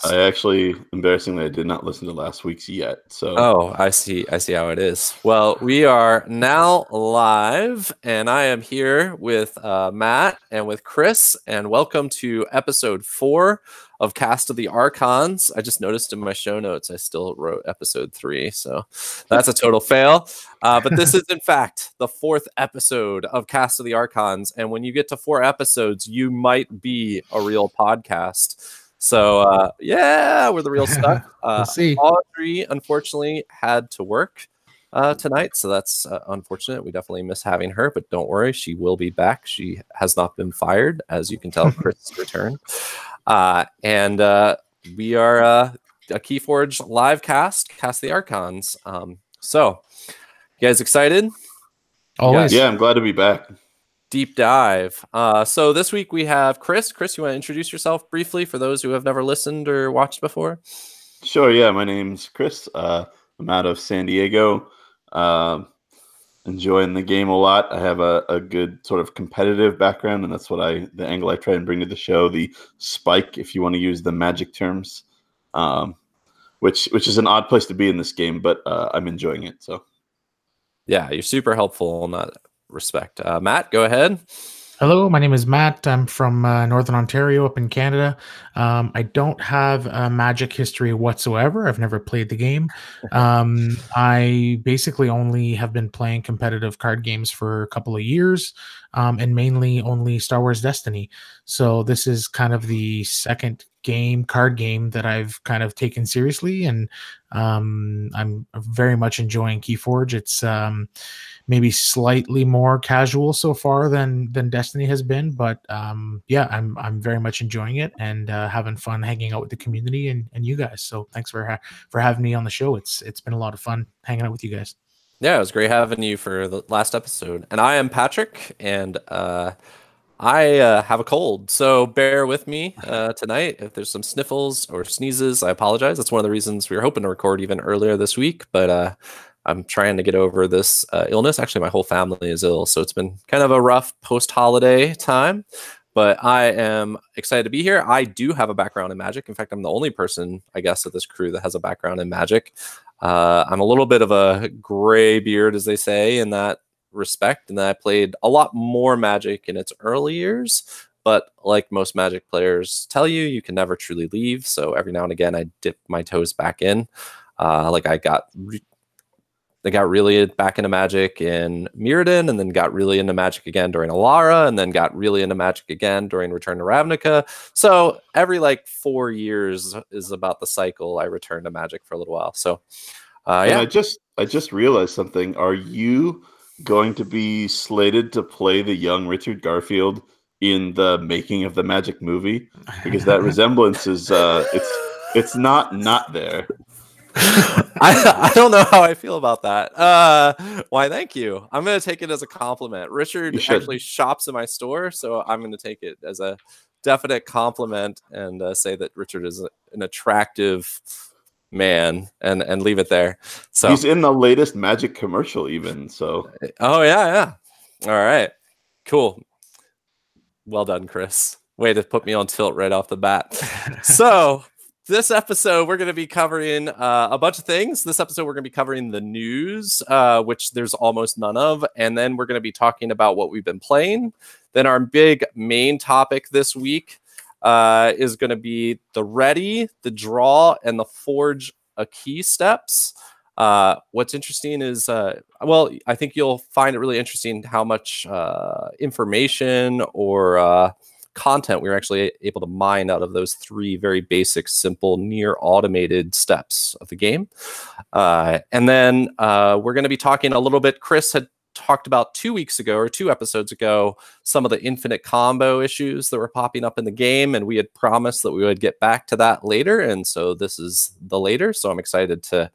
I actually, embarrassingly, I did not listen to last week's yet. So, Oh, I see how it is. Well, we are now live, and I am here with Matt and with Chris, and welcome to episode 4 of Cast of the Archons. I just noticed in my show notes I still wrote episode 3, so that's a total fail. But this is, in fact, the 4th episode of Cast of the Archons, and when you get to 4 episodes, you might be a real podcast. So, yeah, we're the real stuff. We'll see. Audrey, unfortunately, had to work tonight, so that's unfortunate. We definitely miss having her, but don't worry, she will be back. She has not been fired, as you can tell. Chris returned. And we are a Keyforge live cast the Archons. So, you guys excited? Always. yeah, I'm glad to be back. Deep dive. So this week we have Chris. Chris, you want to introduce yourself briefly for those who have never listened or watched before? Sure, yeah. My name's Chris. I'm out of San Diego. Enjoying the game a lot. I have a good sort of competitive background, and that's what the angle I try and bring to the show, the spike, if you want to use the Magic terms, which is an odd place to be in this game, but I'm enjoying it. So, yeah, you're super helpful in that respect. Matt, go ahead. Hello, my name is Matt. I'm from Northern Ontario up in Canada. I don't have a Magic history whatsoever. I've never played the game. I basically only have been playing competitive card games for a couple of years, and mainly only Star Wars Destiny. So this is kind of the second card game that I've kind of taken seriously, and I'm very much enjoying Keyforge. It's maybe slightly more casual so far than Destiny has been, but yeah, I'm very much enjoying it and having fun hanging out with the community and you guys. So thanks for having me on the show. It's been a lot of fun hanging out with you guys. Yeah, it was great having you for the last episode. And I am Patrick, and I have a cold, so bear with me tonight. If there's some sniffles or sneezes, I apologize. That's one of the reasons we were hoping to record even earlier this week, but I'm trying to get over this illness. Actually, my whole family is ill, so it's been kind of a rough post-holiday time, but I am excited to be here. I do have a background in Magic. In fact, I'm the only person, I guess, of this crew that has a background in Magic. I'm a little bit of a gray beard, as they say, in that respect, and that I played a lot more Magic in its early years, but like most Magic players tell you, you can never truly leave. So every now and again, I dip my toes back in. Like I got really back into Magic in Mirrodin, and then got really into Magic again during Alara, and then got really into Magic again during Return to Ravnica. So every like 4 years is about the cycle I return to Magic for a little while. So yeah. I just realized something. Are you going to be slated to play the young Richard Garfield in the making of the Magic movie? Because that resemblance is it's not there. I don't know how I feel about that. Why, thank you. I'm going to take it as a compliment. Richard actually shops in my store, so I'm going to take it as a definite compliment and say that Richard is an attractive man and leave it there. So he's in the latest Magic commercial even. So oh yeah. All right. Cool. Well done, Chris. Way to put me on tilt right off the bat. So this episode, we're going to be covering a bunch of things. This episode, we're going to be covering the news, which there's almost none of. And then we're going to be talking about what we've been playing. Then our big main topic this week is going to be the ready, the draw, and the forge a key steps. What's interesting is, well, I think you'll find it really interesting how much information or content we were actually able to mine out of those 3 very basic, simple, near automated steps of the game. And then we're going to be talking a little bit. Chris had talked about 2 weeks ago or 2 episodes ago some of the infinite combo issues that were popping up in the game, and we had promised that we would get back to that later, and so this is the later. So I'm excited to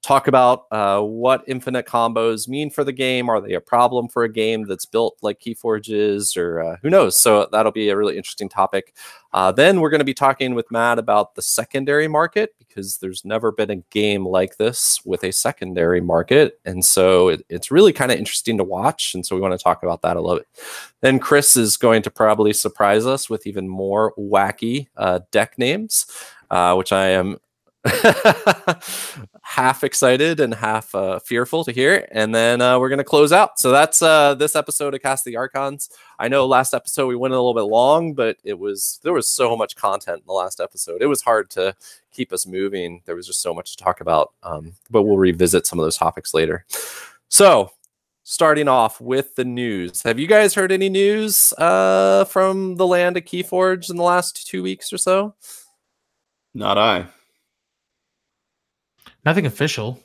talk about what infinite combos mean for the game. Are they a problem for a game that's built like Keyforge is, or who knows? So that'll be a really interesting topic. Then we're going to be talking with Matt about the secondary market, because there's never been a game like this with a secondary market. And so it's really kind of interesting to watch. And so we want to talk about that a little bit. Then Chris is going to probably surprise us with even more wacky deck names. which I am half excited and half fearful to hear. And then we're going to close out. So that's this episode of Cast the Archons. I know last episode we went a little bit long, but there was so much content in the last episode. It was hard to keep us moving. There was just so much to talk about, but we'll revisit some of those topics later. So starting off with the news. Have you guys heard any news from the land of Keyforge in the last 2 weeks or so? Not I. Nothing official.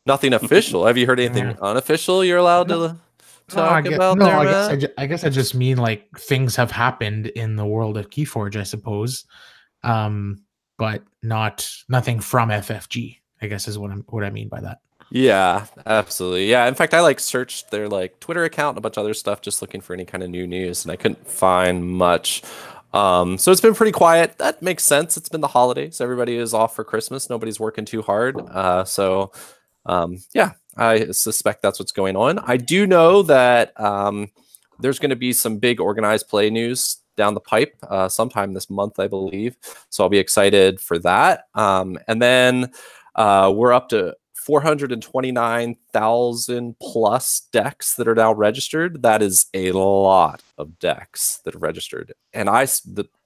Nothing official. Have you heard anything unofficial you're allowed to talk about? No, there, I guess I just mean like things have happened in the world of Keyforge, I suppose, but nothing from FFG. I guess is what I mean by that. Yeah, absolutely. Yeah, in fact, I searched their Twitter account and a bunch of other stuff just looking for any kind of new news, and I couldn't find much. So it's been pretty quiet. That makes sense. It's been the holidays. Everybody is off for Christmas. Nobody's working too hard. Yeah, I suspect that's what's going on. I do know that there's going to be some big organized play news down the pipe sometime this month, I believe. So I'll be excited for that. And then we're up to 429,000 plus decks that are now registered. That is a lot of decks that are registered. And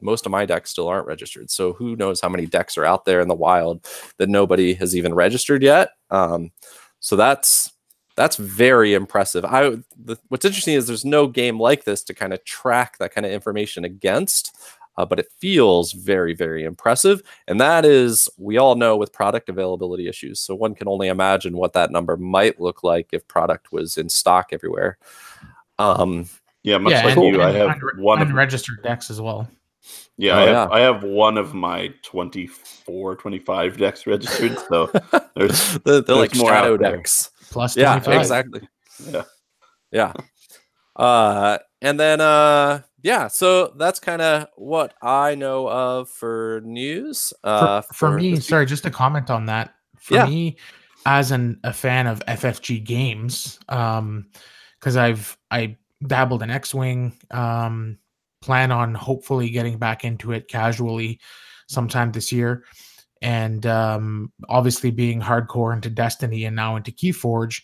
most of my decks still aren't registered. So who knows how many decks are out there in the wild that nobody has even registered yet. So that's very impressive. What's interesting is there's no game like this to kind of track that kind of information against. But it feels very, very impressive. And that is, we all know, with product availability issues. So one can only imagine what that number might look like if product was in stock everywhere. Yeah, much like you, I have one unregistered decks as well. Yeah, I have one of my 24, 25 decks registered. So there's like more shadow decks. Plus 25. Yeah, exactly. Yeah. And then yeah, so that's kind of what I know of for news. For me, sorry, just to comment on that. For me, as a fan of FFG games, because I dabbled in X-Wing, plan on hopefully getting back into it casually sometime this year. And obviously being hardcore into Destiny and now into Keyforge,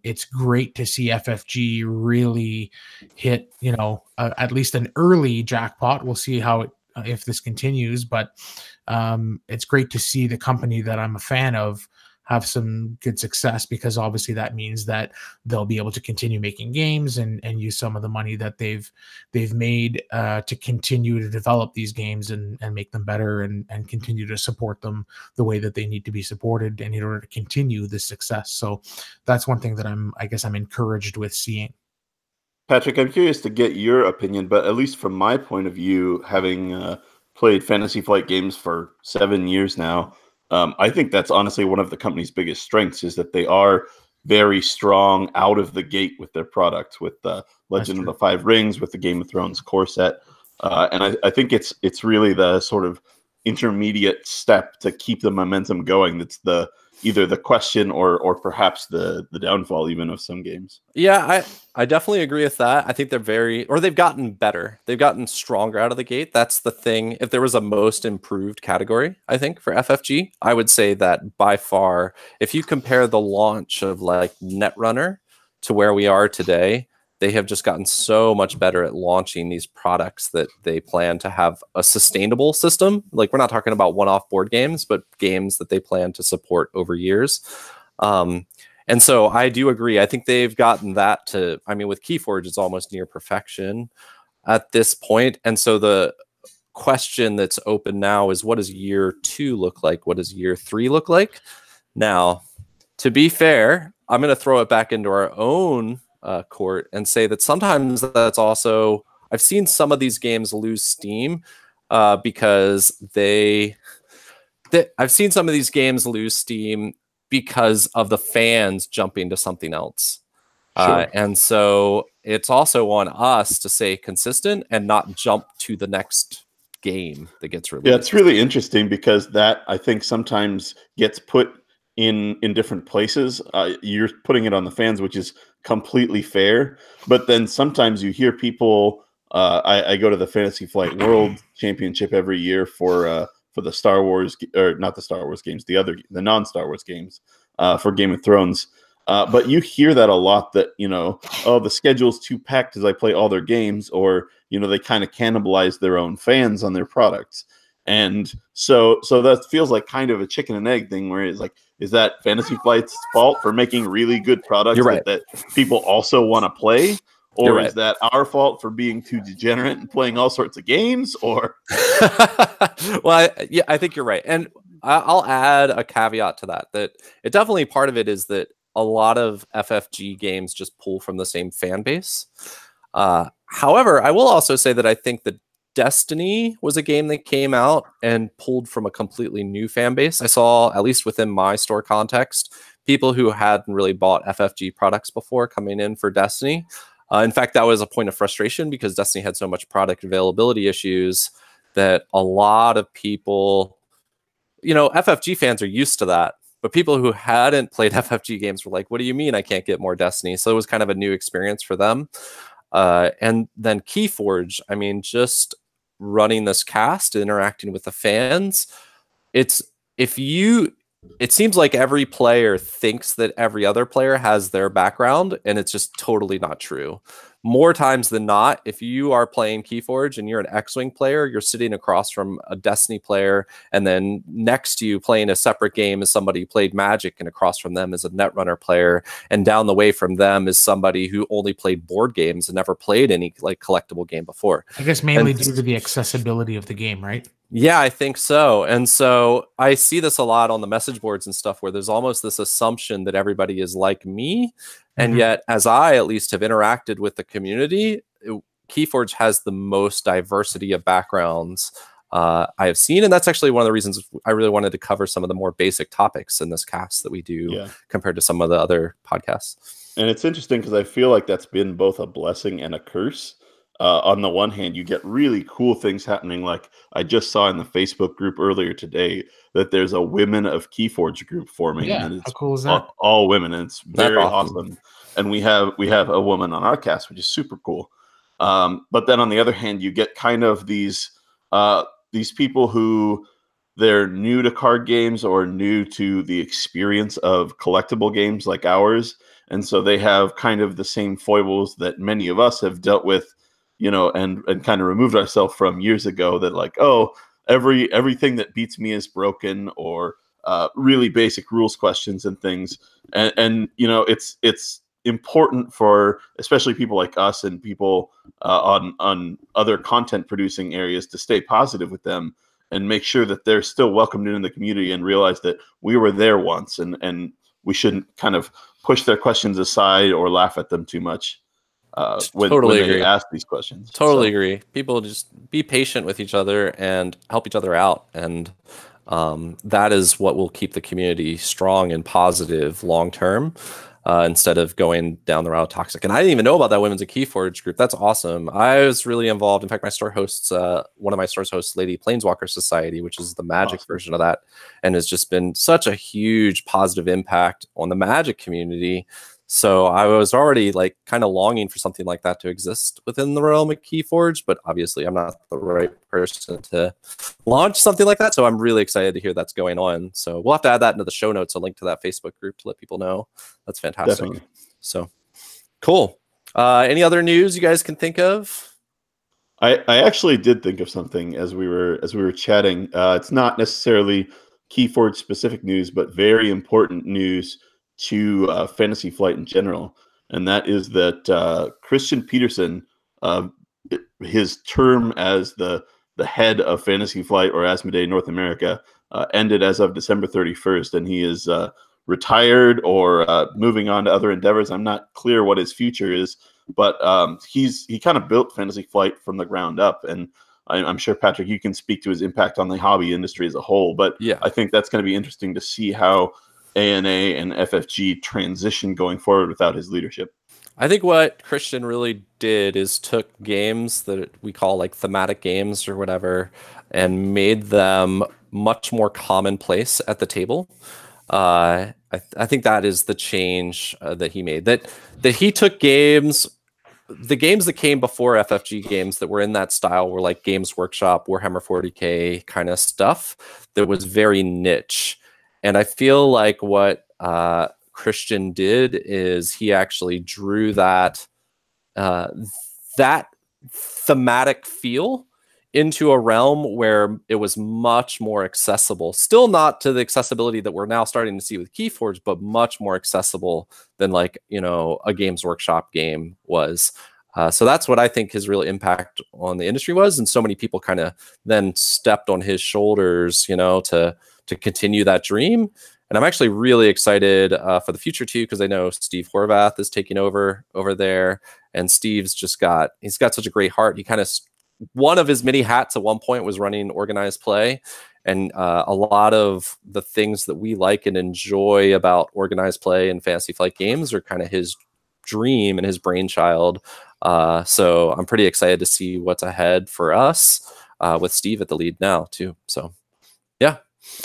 it's great to see FFG really hit, at least an early jackpot. We'll see how if this continues, but it's great to see the company that I'm a fan of have some good success, because obviously that means that they'll be able to continue making games and use some of the money that they've made to continue to develop these games and make them better and continue to support them the way that they need to be supported in order to continue this success. So that's one thing that I'm encouraged with seeing. Patrick, I'm curious to get your opinion, but at least from my point of view, having played Fantasy Flight games for 7 years now, I think that's honestly one of the company's biggest strengths, is that they are very strong out of the gate with their product, with the Legend of the Five Rings, with the Game of Thrones core set. And I think it's really the sort of intermediate step to keep the momentum going that's either the question or perhaps the downfall even of some games. Yeah, I definitely agree with that. I think they've gotten better. They've gotten stronger out of the gate. That's the thing. If there was a most improved category, I think, for FFG, I would say that by far, if you compare the launch of Netrunner to where we are today, they have just gotten so much better at launching these products that they plan to have a sustainable system. We're not talking about one-off board games, but games that they plan to support over years. And so I do agree. I think they've gotten that to, with Keyforge, it's almost near perfection at this point. And so the question that's open now is, what does year 2 look like? What does year 3 look like? Now, to be fair, I'm going to throw it back into our own court and say that sometimes that's also, I've seen some of these games lose steam because I've seen some of these games lose steam because of the fans jumping to something else. Sure. And so it's also on us to stay consistent and not jump to the next game that gets released. Yeah, it's really interesting because that, I think, sometimes gets put in different places. You're putting it on the fans, which is completely fair. But then sometimes you hear people, I go to the Fantasy Flight World Championship every year for for the Star Wars, or not the Star Wars games, the non-Star Wars games for Game of Thrones. But you hear that a lot, that, oh, the schedule's too packed as I play all their games, or, they kind of cannibalize their own fans on their products. And so that feels like kind of a chicken and egg thing, where it's like, is that Fantasy Flight's fault for making really good products that people also want to play? Or is that our fault for being too degenerate and playing all sorts of games? Or well, I think you're right. And I'll add a caveat to that it definitely, part of it is that a lot of FFG games just pull from the same fan base. However, I will also say that I think that Destiny was a game that came out and pulled from a completely new fan base. I saw, at least within my store context, people who hadn't really bought FFG products before coming in for Destiny. In fact, that was a point of frustration because Destiny had so much product availability issues that a lot of people, FFG fans are used to that. But people who hadn't played FFG games were like, what do you mean I can't get more Destiny? So it was kind of a new experience for them. And then Keyforge, I mean, just running this cast, interacting with the fans, it seems like every player thinks that every other player has their background, and it's just totally not true. More times than not, if you are playing Keyforge and you're an X-Wing player, you're sitting across from a Destiny player, and then next to you playing a separate game is somebody who played Magic, and across from them is a Netrunner player, and down the way from them is somebody who only played board games and never played any collectible game before. I guess mainly due to the accessibility of the game, right? Yeah, I think so. And so I see this a lot on the message boards and stuff, where there's almost this assumption that everybody is like me. And yet, as I at least have interacted with the community, Keyforge has the most diversity of backgrounds I have seen. And that's actually one of the reasons I really wanted to cover some of the more basic topics in this cast that we do compared to some of the other podcasts. And it's interesting because I feel like that's been both a blessing and a curse. On the one hand, you get really cool things happening. Like I just saw in the Facebook group earlier today that there's a Women of Keyforge group forming. Yeah, and it's how cool is that? All women, and it's very awesome. And we have a woman on our cast, which is super cool. But then on the other hand, you get kind of these people who they're new to card games or new to the experience of collectible games like ours, and so they have kind of the same foibles that many of us have dealt with, and kind of removed ourselves from years ago, that like, oh, everything that beats me is broken, or really basic rules questions and things. And it's important for especially people like us and people on other content producing areas to stay positive with them and make sure that they're still welcomed in the community and realize that we were there once, and we shouldn't kind of push their questions aside or laugh at them too much. When they ask these questions. Totally agree. People just be patient with each other and help each other out. And that is what will keep the community strong and positive long term, instead of going down the route of toxic. And I didn't even know about that Women's of Keyforge group. That's awesome. I was really involved. In fact, my store hosts, one of my stores hosts Lady Planeswalker Society, which is the Magic version of that, and has just been such a huge positive impact on the Magic community. So I was already like kind of longing for something like that to exist within the realm of Keyforge, but obviously I'm not the right person to launch something like that. So I'm really excited to hear that's going on. So we'll have to add that into the show notes, a link to that Facebook group to let people know. That's fantastic. Definitely. So cool. Any other news you guys can think of? I actually did think of something as we were chatting. It's not necessarily Keyforge specific news, but very important news to Fantasy Flight in general, and that is that Christian Peterson, his term as the head of Fantasy Flight or Asmodee North America, ended as of December 31st, and he is retired or moving on to other endeavors. I'm not clear what his future is, but he kind of built Fantasy Flight from the ground up, and I'm sure, Patrick, you can speak to his impact on the hobby industry as a whole, but yeah, I think that's going to be interesting to see how ANA and FFG transition going forward without his leadership. I think what Christian really did is took games that we call like thematic games or whatever and made them much more commonplace at the table. I think that is the change that he made. That he took games the games that came before FFG games that were in that style were like Games Workshop, Warhammer 40K kind of stuff that was very niche. And I feel like what Christian did is he actually drew that that thematic feel into a realm where it was much more accessible. Still not to the accessibility that we're now starting to see with Keyforge, but much more accessible than like, you know, a Games Workshop game was. So that's what I think his real impact on the industry was. And so many people kind of then stepped on his shoulders, you know, to continue that dream. And I'm actually really excited for the future too, because I know Steve Horvath is taking over there. And Steve's he's got such a great heart. He kind of, one of his many hats at one point was running organized play. And a lot of the things that we like and enjoy about organized play and Fantasy Flight games are kind of his dream and his brainchild. So I'm pretty excited to see what's ahead for us with Steve at the lead now too. So yeah.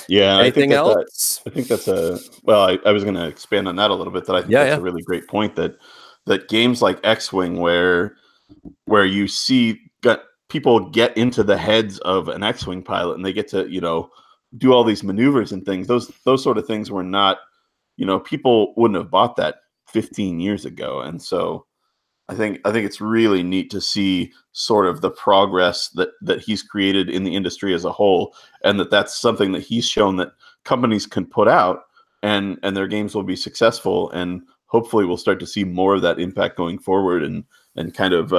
Yeah. Anything else? I think that's I was going to expand on that a little bit, that I think that's a really great point, that games like X-Wing, where you see people get into the heads of an X-Wing pilot and they get to, you know, do all these maneuvers and things. Those sort of things were not, you know, people wouldn't have bought that 15 years ago. And so I think it's really neat to see sort of the progress that he's created in the industry as a whole, and that's something that he's shown that companies can put out and their games will be successful, and hopefully we'll start to see more of that impact going forward, and kind of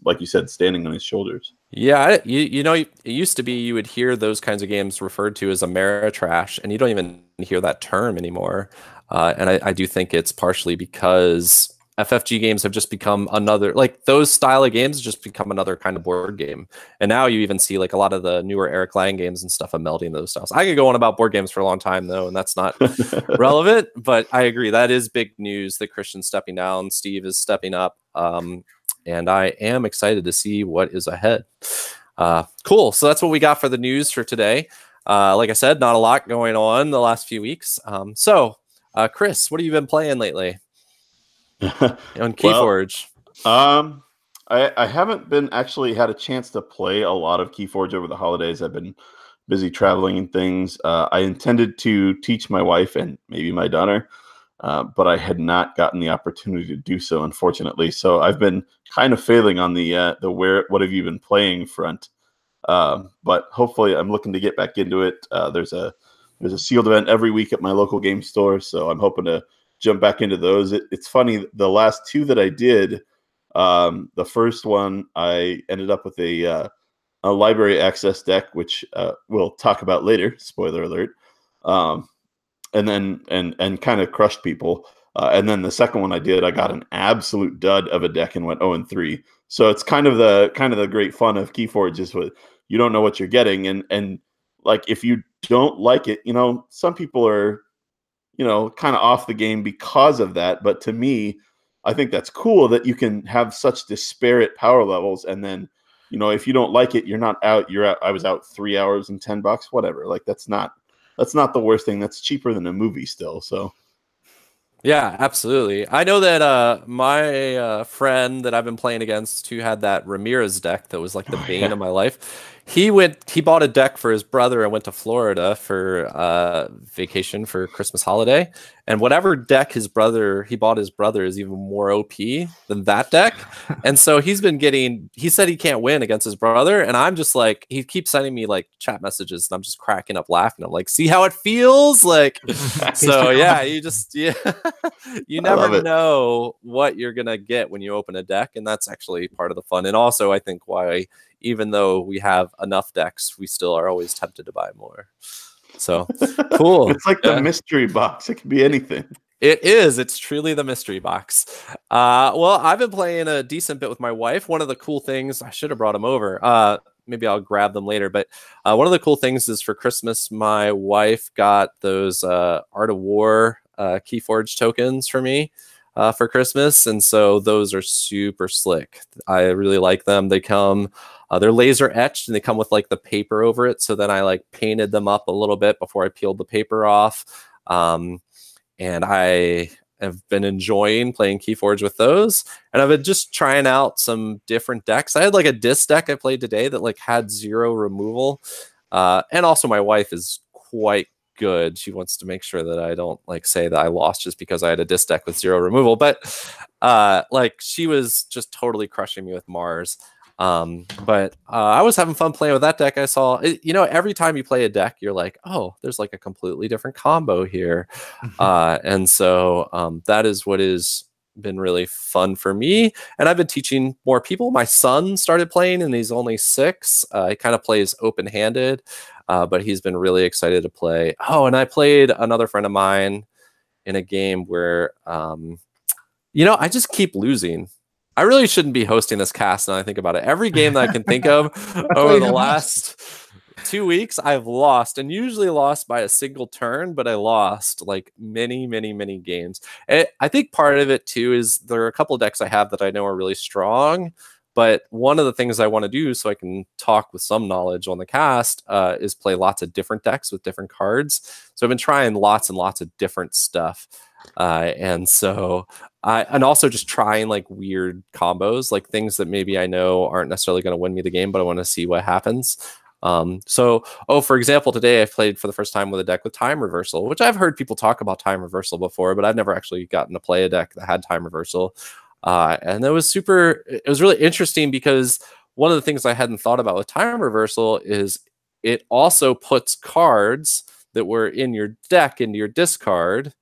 like you said, standing on his shoulders. Yeah, you know, it used to be you would hear those kinds of games referred to as Ameritrash, and you don't even hear that term anymore. And I do think it's partially because FFG games have just become another, like those style of games just become another kind of board game. And now you even see like a lot of the newer Eric Lang games and stuff are melding those styles. I could go on about board games for a long time though, and that's not relevant, but I agree. That is big news that Christian's stepping down, Steve is stepping up. And I am excited to see what is ahead. Cool. So that's what we got for the news for today. Like I said, not a lot going on the last few weeks. So Chris, what have you been playing lately? On Keyforge? I haven't been actually had a chance to play a lot of Keyforge over the holidays. I've been busy traveling and things. I intended to teach my wife and maybe my daughter, but I had not gotten the opportunity to do so, unfortunately. So I've been kind of failing on the what have you been playing front. But hopefully I'm looking to get back into it. There's a sealed event every week at my local game store, so I'm hoping to jump back into those. It's funny, the last two that I did, the first one I ended up with a library access deck, which we'll talk about later, spoiler alert, and then kind of crushed people. And then the second one I did, I got an absolute dud of a deck and went 0-3. So it's kind of the great fun of Keyforge is what you don't know what you're getting, and like if you don't like it, you know, some people are, you know, kind of off the game because of that. But to me, I think that's cool that you can have such disparate power levels. And then, you know, if you don't like it, you're not out. You're out. I was out 3 hours and $10, whatever. Like that's not the worst thing. That's cheaper than a movie still. So. Yeah, absolutely. I know that my friend that I've been playing against, who had that Ramirez deck that was like the bane of my life, he bought a deck for his brother and went to Florida for vacation for Christmas holiday. And whatever deck he bought his brother is even more OP than that deck. And so he said he can't win against his brother. And I'm just like, he keeps sending me like chat messages and I'm just cracking up laughing. I'm like, see how it feels? Like, so yeah, you never know what you're going to get when you open a deck. And that's actually part of the fun. And also I think why, even though we have enough decks, we still are always tempted to buy more. So cool. It's like the mystery box. It can be anything. It is. It's truly the mystery box. Well, I've been playing a decent bit with my wife. One of the cool things, I should have brought them over. Maybe I'll grab them later. But one of the cool things is for Christmas, my wife got those Art of War Keyforge tokens for me for Christmas. And so those are super slick. I really like them. They come... they're laser etched and they come with like the paper over it. So then I like painted them up a little bit before I peeled the paper off. And I have been enjoying playing Keyforge with those. And I've been just trying out some different decks. I had like a disc deck I played today that like had 0 removal. And also my wife is quite good. She wants to make sure that I don't like say that I lost just because I had a disc deck with 0 removal. But like she was just totally crushing me with Mars. But I was having fun playing with that deck. I saw, every time you play a deck, you're like, oh, there's like a completely different combo here. And so that is what has been really fun for me. And I've been teaching more people. My son started playing and he's only 6. He kind of plays open-handed, but he's been really excited to play. Oh, and I played another friend of mine in a game where, I just keep losing. I really shouldn't be hosting this cast now I think about it. Every game that I can think of over the last 2 weeks, I've lost, and usually lost by a single turn, but I lost like many, many, many games. And I think part of it too is there are a couple of decks I have that I know are really strong, but one of the things I want to do so I can talk with some knowledge on the cast is play lots of different decks with different cards. So I've been trying lots and lots of different stuff. And also just trying like weird combos, like things that maybe I know aren't necessarily going to win me the game, but I want to see what happens. For example, today I played for the first time with a deck with time reversal, which I've heard people talk about time reversal before, but I've never actually gotten to play a deck that had time reversal. And it was really interesting because one of the things I hadn't thought about with time reversal is it also puts cards that were in your deck into your discard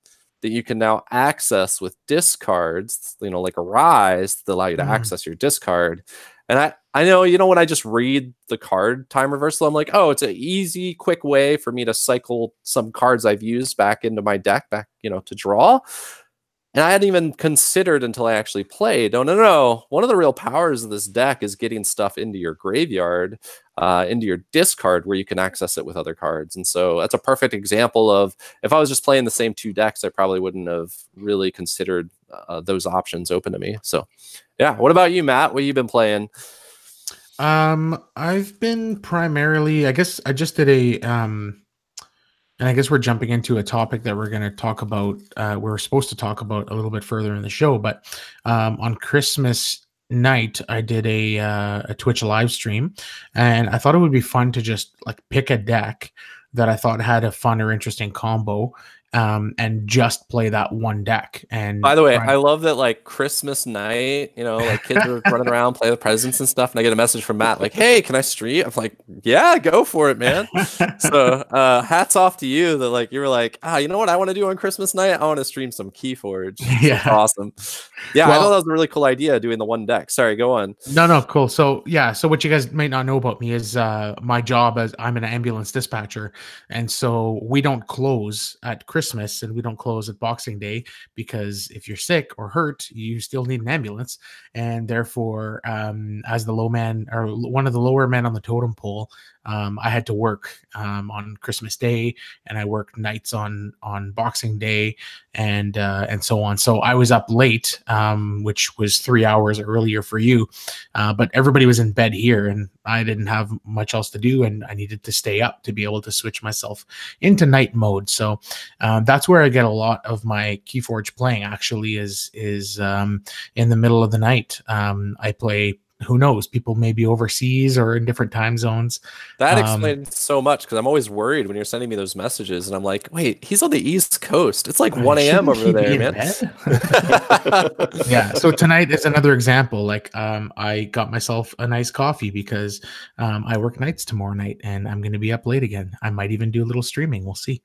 that you can now access with discards, like a rise that allow you to access your discard. And I know, when I just read the card time reversal, I'm like, oh, it's an easy, quick way for me to cycle some cards I've used back into my deck to draw. And I hadn't even considered until I actually played. Oh, no. One of the real powers of this deck is getting stuff into your graveyard, into your discard where you can access it with other cards. And so that's a perfect example of if I was just playing the same 2 decks, I probably wouldn't have really considered those options open to me. So, yeah. What about you, Matt? What have you been playing? I've been primarily, I guess I just did and I guess we're jumping into a topic that we're going to talk about. We're supposed to talk about a little bit further in the show, but on Christmas night, I did a Twitch live stream, and I thought it would be fun to just like pick a deck that I thought had a fun or interesting combo, and just play that one deck. And by the way, I love that like Christmas night, like kids are running around playing with presents and stuff, and I get a message from Matt like, hey, can I stream? I'm like, yeah, go for it, man. So hats off to you that like you were like, you know what I want to do on Christmas night? I want to stream some Keyforge. Yeah, awesome. Yeah, well, I thought that was a really cool idea doing the one deck. Sorry, go on. No, cool. So yeah, so what you guys might not know about me is my job as I'm an ambulance dispatcher, and so we don't close at Christmas and we don't close at Boxing Day, because if you're sick or hurt, you still need an ambulance. And therefore, as the low man or one of the lower men on the totem pole, I had to work on Christmas Day, and I worked nights on Boxing Day, and so on. So I was up late, which was 3 hours earlier for you, but everybody was in bed here, and I didn't have much else to do, and I needed to stay up to be able to switch myself into night mode. So that's where I get a lot of my Keyforge playing. Actually, is in the middle of the night. I play. Who knows? People may be overseas or in different time zones. That explains so much, because I'm always worried when you're sending me those messages, and I'm like, wait, he's on the East Coast. It's like 1 a.m. over there, man. Yeah. So tonight is another example. Like, I got myself a nice coffee because I work nights tomorrow night, and I'm going to be up late again. I might even do a little streaming. We'll see.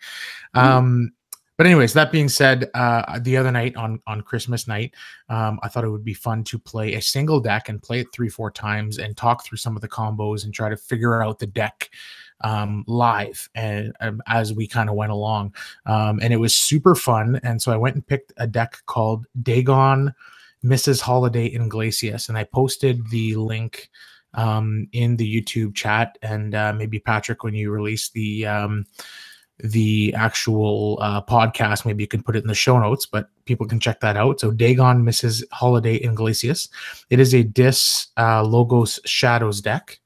But anyways, that being said, the other night on Christmas night, I thought it would be fun to play a single deck and play it 3-4 times and talk through some of the combos and try to figure out the deck live and as we kind of went along. And it was super fun. And so I went and picked a deck called Dagon, Mrs. Holiday Iglesias, and I posted the link in the YouTube chat. And maybe Patrick, when you release the actual podcast, maybe you can put it in the show notes, but people can check that out. So Dagon, Mrs. Holiday Iglesias. It is a Dis Logos Shadows deck.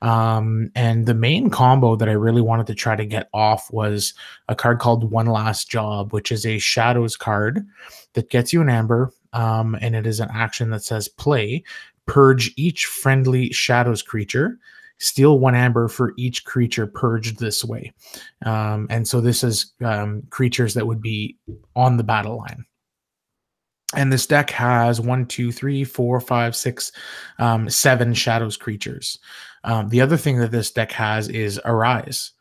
And the main combo that I really wanted to try to get off was a card called One Last Job, which is a Shadows card that gets you an Amber. And it is an action that says play, purge each friendly Shadows creature, steal 1 Amber for each creature purged this way. And so this is creatures that would be on the battle line. And this deck has 1, 2, 3, 4, 5, 6, 7 Shadows creatures. The other thing that this deck has is Arise.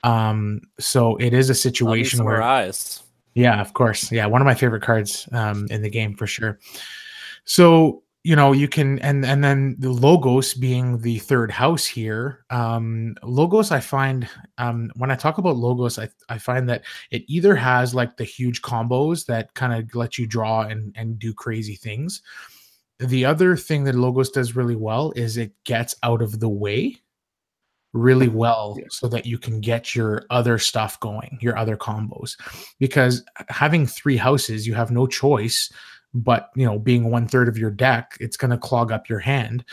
So it is a situation where Arise. Yeah, of course. Yeah, one of my favorite cards in the game for sure. So you can, and then the Logos being the third house here. Logos, I find when I talk about Logos, I find that it either has like the huge combos that kind of let you draw and do crazy things. The other thing that Logos does really well is it gets out of the way really well, so that you can get your other stuff going, your other combos. Because having 3 houses, you have no choice but being 1/3 of your deck, it's going to clog up your hand,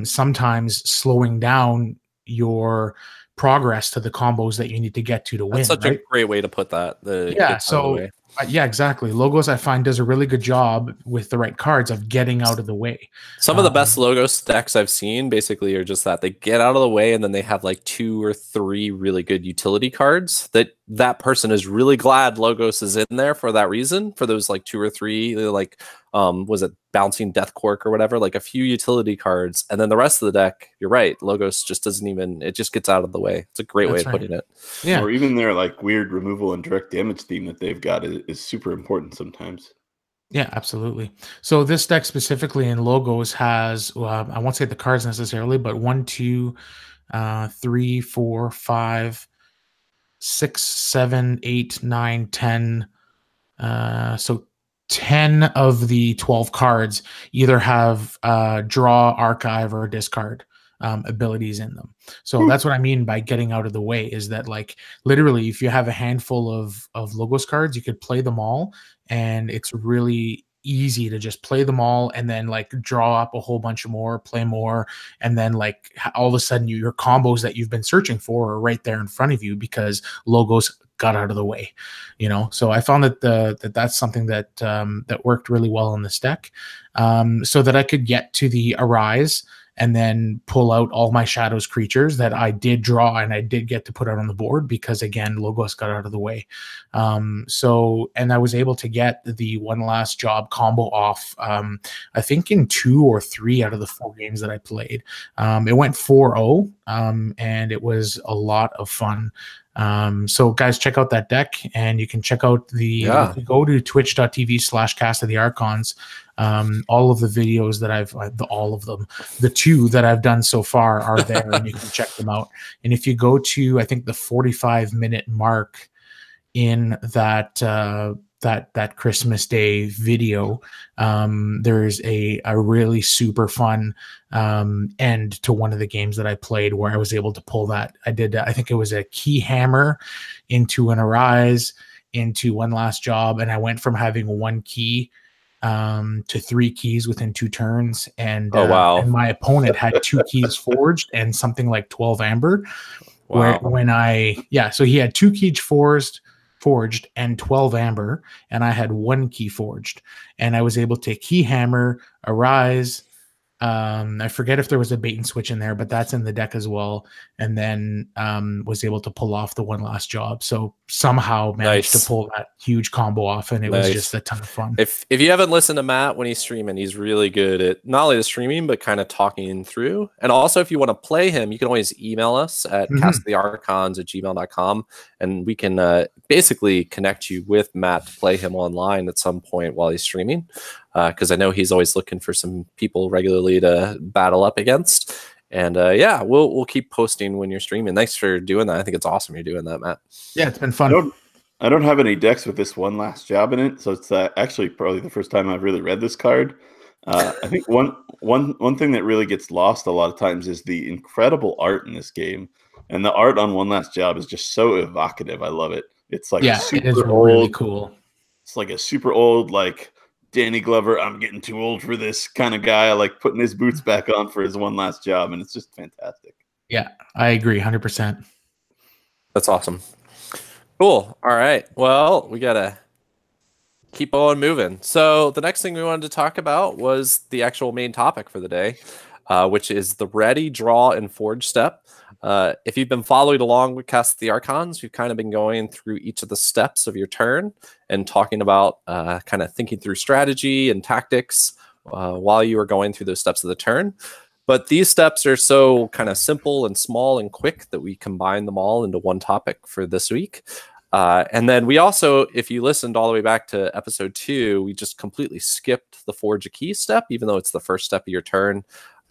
sometimes slowing down your progress to the combos that you need to get to win. That's such a great way to put that. Yeah, exactly. Logos, I find, does a really good job with the right cards of getting out of the way. Some of the best Logos decks I've seen basically are just that they get out of the way, and then they have like 2 or 3 really good utility cards that person is really glad Logos is in there for that reason, for those like 2 or 3, like was it Bouncing Death Cork or whatever, like a few utility cards, and then the rest of the deck, you're right, Logos just doesn't even, it just gets out of the way. It's a great way of putting it. Yeah. Or even their like weird removal and direct damage theme that they've got is super important sometimes. Yeah, absolutely. So this deck specifically in Logos has, I won't say the cards necessarily, but 1, 2, 3, 4, 5, 6, 7, 8, 9, 10. So 10 of the 12 cards either have draw, archive, or discard abilities in them. So that's what I mean by getting out of the way, is that like literally if you have a handful of Logos cards, you could play them all, and it's really easy to just play them all and then like draw up a whole bunch of more, play more, and then like all of a sudden your combos that you've been searching for are right there in front of you because Logos got out of the way. So I found that that's something that that worked really well on this deck, so that I could get to the Arise and then pull out all my Shadows creatures that I did draw and I did get to put out on the board because, again, Logos got out of the way. And I was able to get the One Last Job combo off, I think in 2 or 3 out of the 4 games that I played. It went 4-0, and it was a lot of fun. So guys, check out that deck, and you can check out if you go to twitch.tv/cast of the Archons, all of the videos that all of them, the 2 that I've done so far are there, and you can check them out. And if you go to, I think, the 45-minute mark in that Christmas Day video, there's a really super fun end to one of the games that I played where I was able to pull that. I think it was a key hammer into an Arise, into One Last Job, and I went from having 1 key to 3 keys within 2 turns. And wow. And my opponent had 2 keys forged and something like 12 Amber. Wow. So he had 2 keys forged and 12 Amber, and I had 1 key forged, and I was able to key hammer, Arise. I forget if there was a bait and switch in there, but that's in the deck as well. And then was able to pull off the One Last Job. So somehow managed to pull that huge combo off, and it was just a ton of fun. If you haven't listened to Matt when he's streaming, he's really good at not only the streaming, but kind of talking through. And also, if you want to play him, you can always email us at castthearchons@gmail.com, and we can basically connect you with Matt to play him online at some point while he's streaming. Because I know he's always looking for some people regularly to battle up against. And we'll keep posting when you're streaming. Thanks for doing that. I think it's awesome you're doing that, Matt. Yeah, it's been fun. I don't have any decks with this One Last Job in it, so it's actually probably the first time I've really read this card. I think one thing that really gets lost a lot of times is the incredible art in this game, and the art on One Last Job is just so evocative. I love it. It's like it is really cool. It's like a super old like Danny Glover, I'm getting too old for this kind of guy, like putting his boots back on for his one last job, and it's just fantastic. Yeah, I agree 100%. That's awesome. Cool. All right. Well, we gotta keep on moving. So the next thing we wanted to talk about was the actual main topic for the day, which is the ready, draw, and forge step. If you've been following along with Cast the Archons, we've kind of been going through each of the steps of your turn and talking about kind of thinking through strategy and tactics while you are going through those steps of the turn. But these steps are so kind of simple and small and quick that we combine them all into one topic for this week. And then we also, if you listened all the way back to episode 2, we just completely skipped the forge a key step, even though it's the first step of your turn,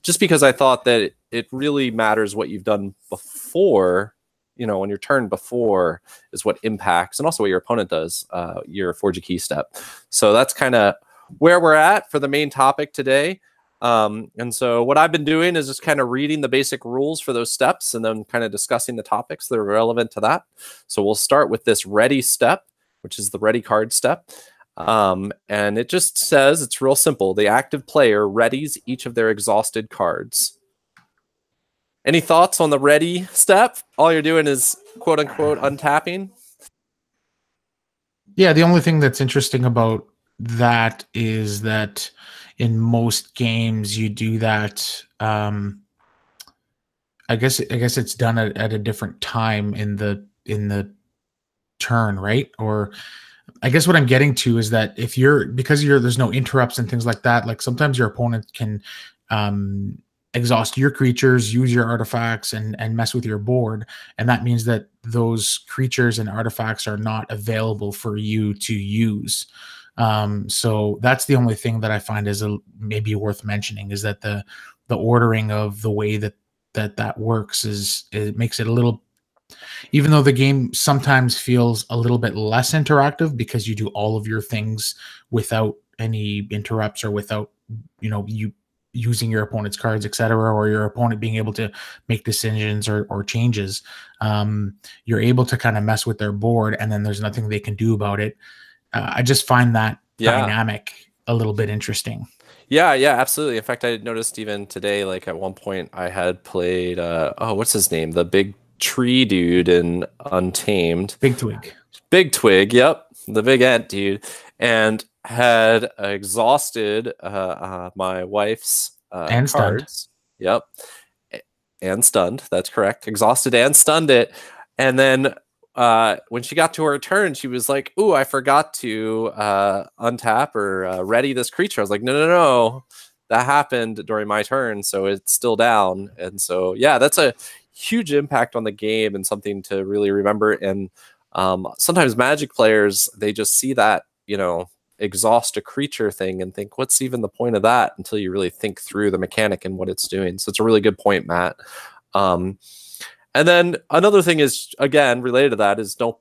just because I thought that it really matters what you've done before, on your turn before is what impacts, and also what your opponent does, your forge a key step. So that's kind of where we're at for the main topic today. And so what I've been doing is just kind of reading the basic rules for those steps and then kind of discussing the topics that are relevant to that. So we'll start with this ready step, which is the ready card step. And it just says, it's real simple. The active player readies each of their exhausted cards. Any thoughts on the ready step? All you're doing is quote unquote untapping. Yeah, the only thing that's interesting about that is that in most games you do that. I guess it's done at a different time in the turn, right? Or I guess what I'm getting to is that if there's no interrupts and things like that, like sometimes your opponent can exhaust your creatures, use your artifacts, and mess with your board, and that means that those creatures and artifacts are not available for you to use. So that's the only thing that I find is maybe worth mentioning, is that the ordering of the way that works it makes it a little, even though the game sometimes feels a little bit less interactive because you do all of your things without any interrupts or without you using your opponent's cards, etc., or your opponent being able to make decisions or changes. You're able to kind of mess with their board, and then there's nothing they can do about it. I just find that dynamic a little bit interesting. Yeah, absolutely. In fact, I noticed even today, like at one point I had played, what's his name? The big tree dude in Untamed. Big Twig. Big Twig, yep. The big ant dude. And had exhausted my wife's and cards. Stunned. Yep. And stunned, that's correct. Exhausted and stunned it. And then when she got to her turn, she was like, "Ooh, I forgot to untap or ready this creature." I was like, "No, that happened during my turn, so it's still down." And so, yeah, that's a huge impact on the game and something to really remember. And sometimes Magic players, they just see that, exhaust a creature thing and think, "What's even the point of that?" until you really think through the mechanic and what it's doing. So it's a really good point, Matt. And then another thing is, again, related to that, is don't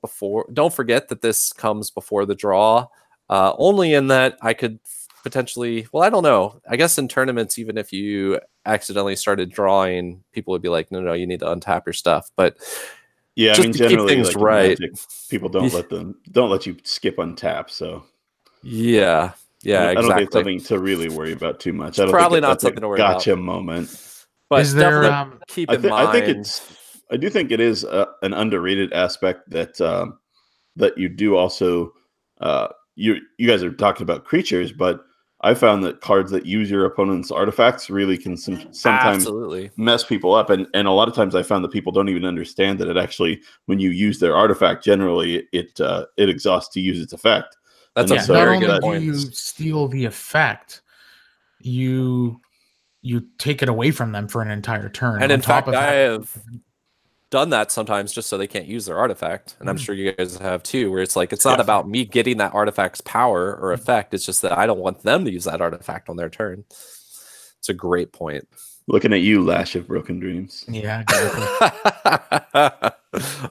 forget that this comes before the draw, only in that I could potentially, well, I don't know. I guess in tournaments, even if you accidentally started drawing, people would be like, no, you need to untap your stuff. But yeah, I mean, generally, like right, Magic, people don't let you skip untap. So yeah, I exactly. don't think it's something to really worry about too much. I don't probably think not something to worry about. Gotcha moment. But is there? Keep in mind. I do think it is an underrated aspect that that you do also. You guys are talking about creatures, but I found that cards that use your opponent's artifacts really can sometimes absolutely mess people up, and a lot of times I found that people don't even understand that it actually, when you use their artifact, generally it exhausts to use its effect. That's a very good point. Not only do you steal the effect, you take it away from them for an entire turn. And in fact, I have done that sometimes just so they can't use their artifact, and I'm sure you guys have too, where it's like, it's not about me getting that artifact's power or effect, it's just that I don't want them to use that artifact on their turn. It's a great point. Looking at you, Lash of Broken Dreams. Yeah, exactly.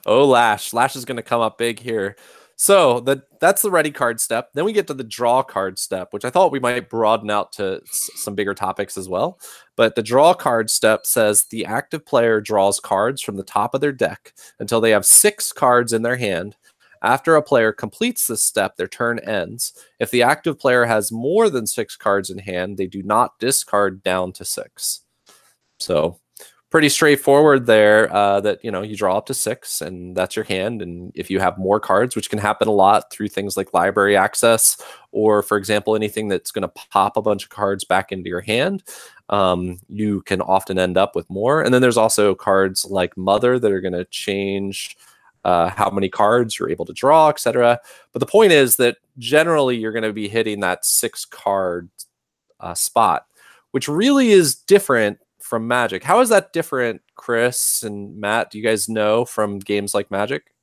Oh, Lash is going to come up big here. So that's the ready card step. Then we get to the draw card step, which I thought we might broaden out to some bigger topics as well. But the draw card step says the active player draws cards from the top of their deck until they have 6 cards in their hand. After a player completes this step, their turn ends. If the active player has more than 6 cards in hand, they do not discard down to 6. So pretty straightforward there. That you draw up to 6, and that's your hand. And if you have more cards, which can happen a lot through things like library access, or for example, anything that's going to pop a bunch of cards back into your hand, you can often end up with more. And then there's also cards like Mother that are going to change how many cards you're able to draw, etc. But the point is that generally you're going to be hitting that 6 card spot, which really is different from Magic. How is that different, Chris and Matt? Do you guys know from games like Magic?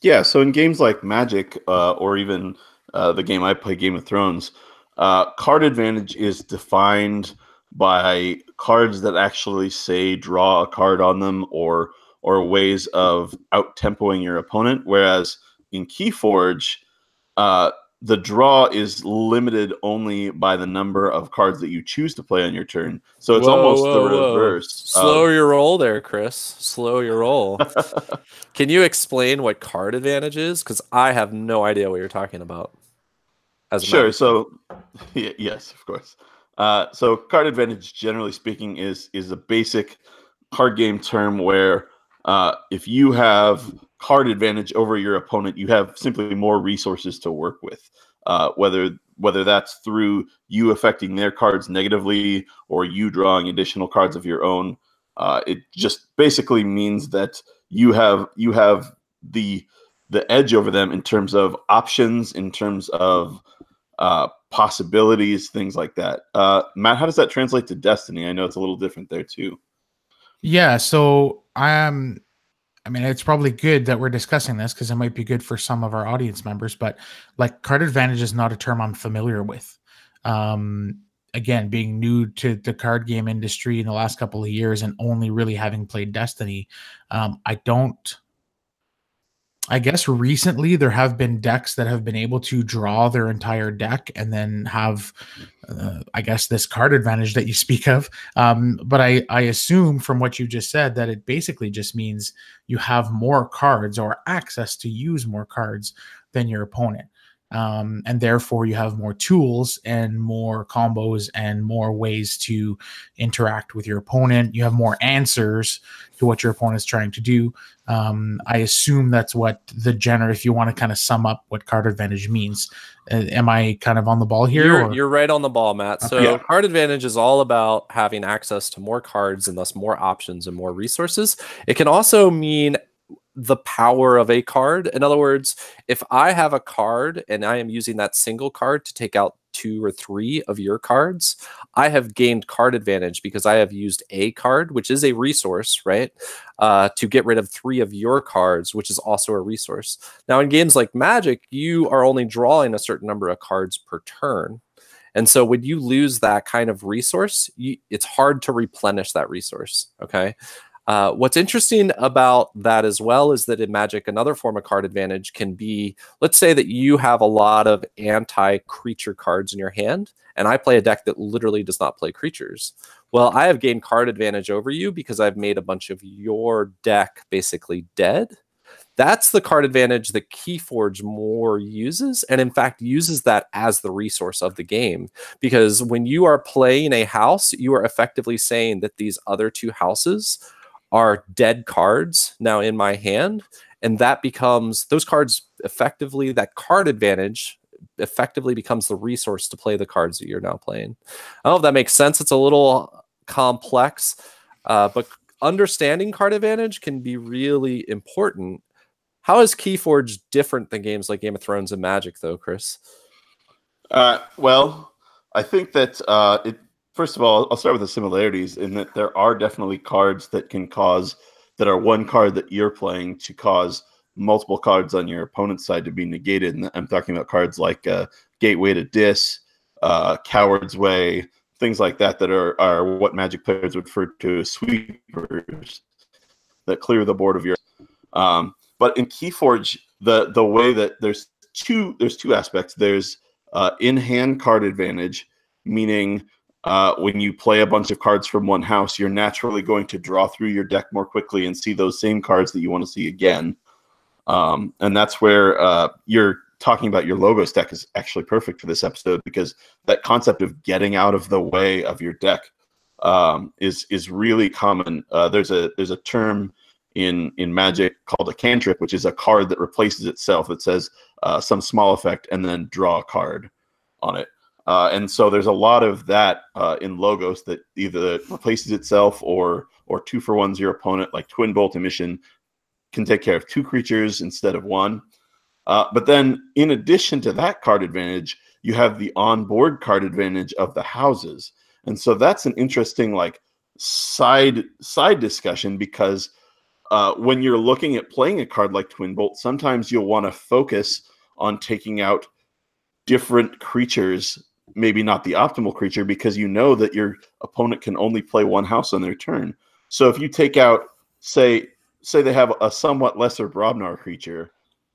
Yeah, so in games like Magic, or even the game I play, Game of Thrones, card advantage is defined by cards that actually say draw a card on them, or ways of out-tempoing your opponent. Whereas in Keyforge, the draw is limited only by the number of cards that you choose to play on your turn. So it's almost the reverse. Slow your roll there, Chris. Slow your roll. Can you explain what card advantage is? Because I have no idea what you're talking about. Sure. So, yes, of course. So card advantage, generally speaking, is a basic card game term where if you have card advantage over your opponent, you have simply more resources to work with. Whether that's through you affecting their cards negatively or you drawing additional cards of your own, it just basically means that you have the edge over them in terms of options, in terms of possibilities, things like that. Matt, how does that translate to Destiny? I know it's a little different there too. Yeah, so I mean, it's probably good that we're discussing this because it might be good for some of our audience members, but like card advantage is not a term I'm familiar with. Again, being new to the card game industry in the last couple of years and only really having played Destiny, I guess recently there have been decks that have been able to draw their entire deck and then have, I guess, this card advantage that you speak of. But I assume from what you just said that it basically just means you have more cards or access to use more cards than your opponent. And therefore you have more tools and more combos and more ways to interact with your opponent. You have more answers to what your opponent's trying to do. I assume that's what if you want to kind of sum up what card advantage means. Am I kind of on the ball here? You're right on the ball, Matt. So yeah. Card advantage is all about having access to more cards and thus more options and more resources. It can also mean the power of a card. In other words, if I have a card and I am using that single card to take out 2 or 3 of your cards, I have gained card advantage because I have used a card, which is a resource, right? To get rid of 3 of your cards, which is also a resource. Now, in games like Magic, you are only drawing a certain number of cards per turn. And so when you lose that kind of resource, it's hard to replenish that resource, okay? What's interesting about that as well is that in Magic, another form of card advantage can be, let's say that you have a lot of anti-creature cards in your hand, and I play a deck that literally does not play creatures. Well, I have gained card advantage over you because I've made a bunch of your deck basically dead. That's the card advantage that Keyforge more uses, and in fact uses that as the resource of the game. Because when you are playing a house, you are effectively saying that these other 2 houses are dead cards now in my hand, and that becomes those cards effectively, that card advantage effectively becomes the resource to play the cards that you're now playing. I don't know if that makes sense. It's a little complex, but understanding card advantage can be really important. How is Keyforge different than games like Game of Thrones and Magic, though, Chris? Well, I think that first of all, I'll start with the similarities in that there are definitely cards that are one card that you're playing to cause multiple cards on your opponent's side to be negated. And I'm talking about cards like Gateway to Dis, Coward's Way, things like that are what Magic players would refer to as sweepers that clear the board of your. But in Keyforge, the way that there's two aspects. There's in-hand card advantage, meaning when you play a bunch of cards from one house, you're naturally going to draw through your deck more quickly and see those same cards that you want to see again. And that's where you're talking about your Logos deck is actually perfect for this episode, because that concept of getting out of the way of your deck is really common. There's a term in Magic called a cantrip, which is a card that replaces itself. It says some small effect and then draw a card on it. And so there's a lot of that in Logos that either replaces itself or 2-for-1s your opponent, like Twin Bolt Emission can take care of 2 creatures instead of 1. But then in addition to that card advantage, you have the onboard card advantage of the houses. And so that's an interesting like side discussion, because when you're looking at playing a card like Twin Bolt, sometimes you'll want to focus on taking out different creatures, maybe not the optimal creature, because you know that your opponent can only play 1 house on their turn. So if you take out, say they have a somewhat lesser Brobnar creature,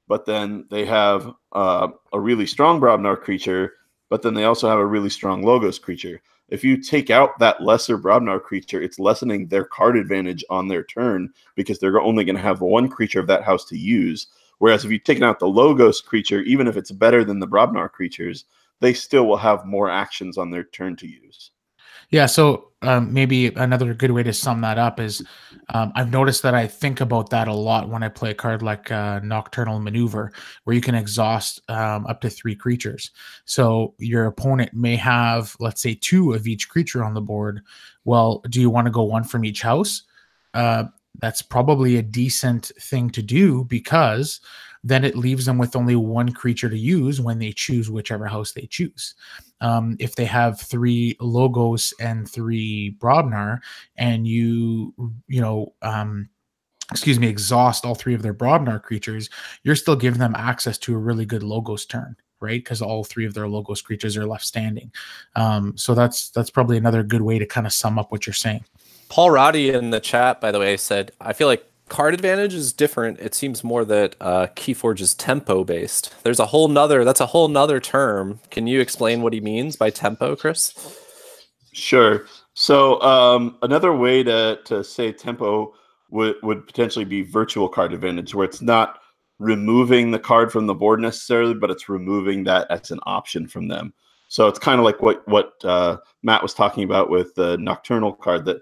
but then they have a really strong Brobnar creature, but then they also have a really strong Logos creature. If you take out that lesser Brobnar creature, it's lessening their card advantage on their turn, because they're only going to have 1 creature of that house to use. Whereas if you've taken out the Logos creature, even if it's better than the Brobnar creatures, they still will have more actions on their turn to use. Yeah, so maybe another good way to sum that up is I've noticed that I think about that a lot when I play a card like Nocturnal Maneuver, where you can exhaust up to 3 creatures. So your opponent may have, let's say, 2 of each creature on the board. Well, do you want to go 1 from each house? That's probably a decent thing to do, because then it leaves them with only 1 creature to use when they choose whichever house they choose. If they have 3 Logos and 3 Brobnar, and exhaust all 3 of their Brobnar creatures, you're still giving them access to a really good Logos turn, right? Because all 3 of their Logos creatures are left standing. So that's probably another good way to kind of sum up what you're saying. Paul Roddy in the chat, by the way, said, I feel like card advantage is different. It seems more that Keyforge is tempo based. That's a whole nother term. Can you explain what he means by tempo, Chris? Sure. So another way to say tempo would potentially be virtual card advantage, where it's not removing the card from the board necessarily, but it's removing that as an option from them. So it's kind of like what Matt was talking about with the Nocturnal card, that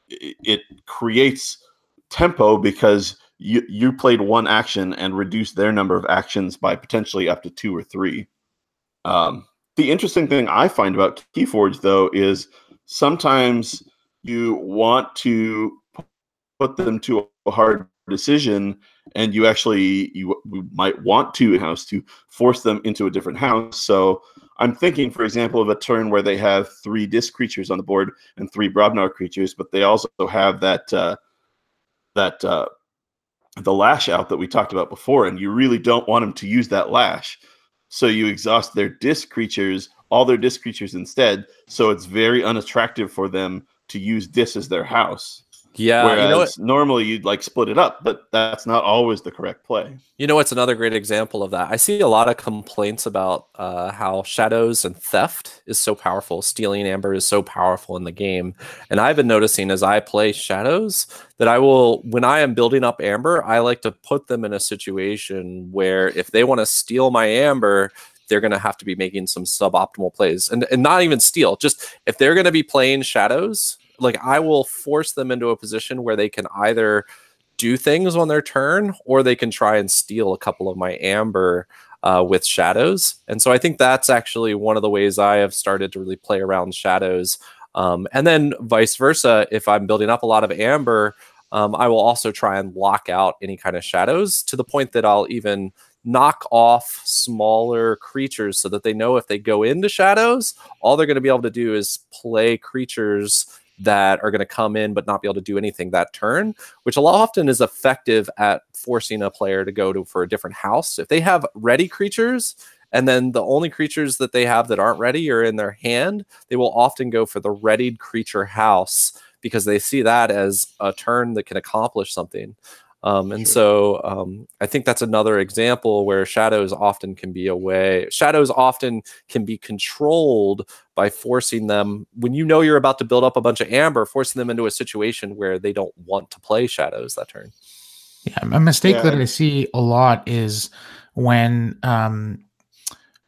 it creates tempo because you played 1 action and reduced their number of actions by potentially up to 2 or 3. The interesting thing I find about Keyforge, though, is sometimes you want to put them to a hard decision, and you might want to force them into a different house. So I'm thinking, for example, of a turn where they have 3 disc creatures on the board and 3 Brobnar creatures, but they also have the lash out that we talked about before, and you really don't want them to use that lash. So you exhaust their disc creatures, all their disc creatures instead, so it's very unattractive for them to use disc as their house. Yeah, whereas normally you'd like split it up, but that's not always the correct play. You know what's another great example of that? I see a lot of complaints about how Shadows and Theft is so powerful. Stealing Amber is so powerful in the game. And I've been noticing as I play Shadows that when I am building up Amber, I like to put them in a situation where if they want to steal my Amber, they're going to have to be making some suboptimal plays. And not even steal, just if they're going to be playing Shadows, like I will force them into a position where they can either do things on their turn, or they can try and steal a couple of my Amber with Shadows. And so I think that's actually one of the ways I have started to really play around Shadows. And then vice versa, if I'm building up a lot of Amber, I will also try and lock out any kind of Shadows, to the point that I'll even knock off smaller creatures so that they know if they go into Shadows, all they're going to be able to do is play creatures that are going to come in but not be able to do anything that turn, which a lot often is effective at forcing a player to go for a different house. If they have ready creatures, and then the only creatures that they have that aren't ready are in their hand, they will often go for the readied creature house, because they see that as a turn that can accomplish something. So I think that's another example where Shadows often can be Shadows often can be controlled by forcing them, when you know you're about to build up a bunch of Amber, forcing them into a situation where they don't want to play Shadows that turn. Yeah, a mistake that I see a lot is when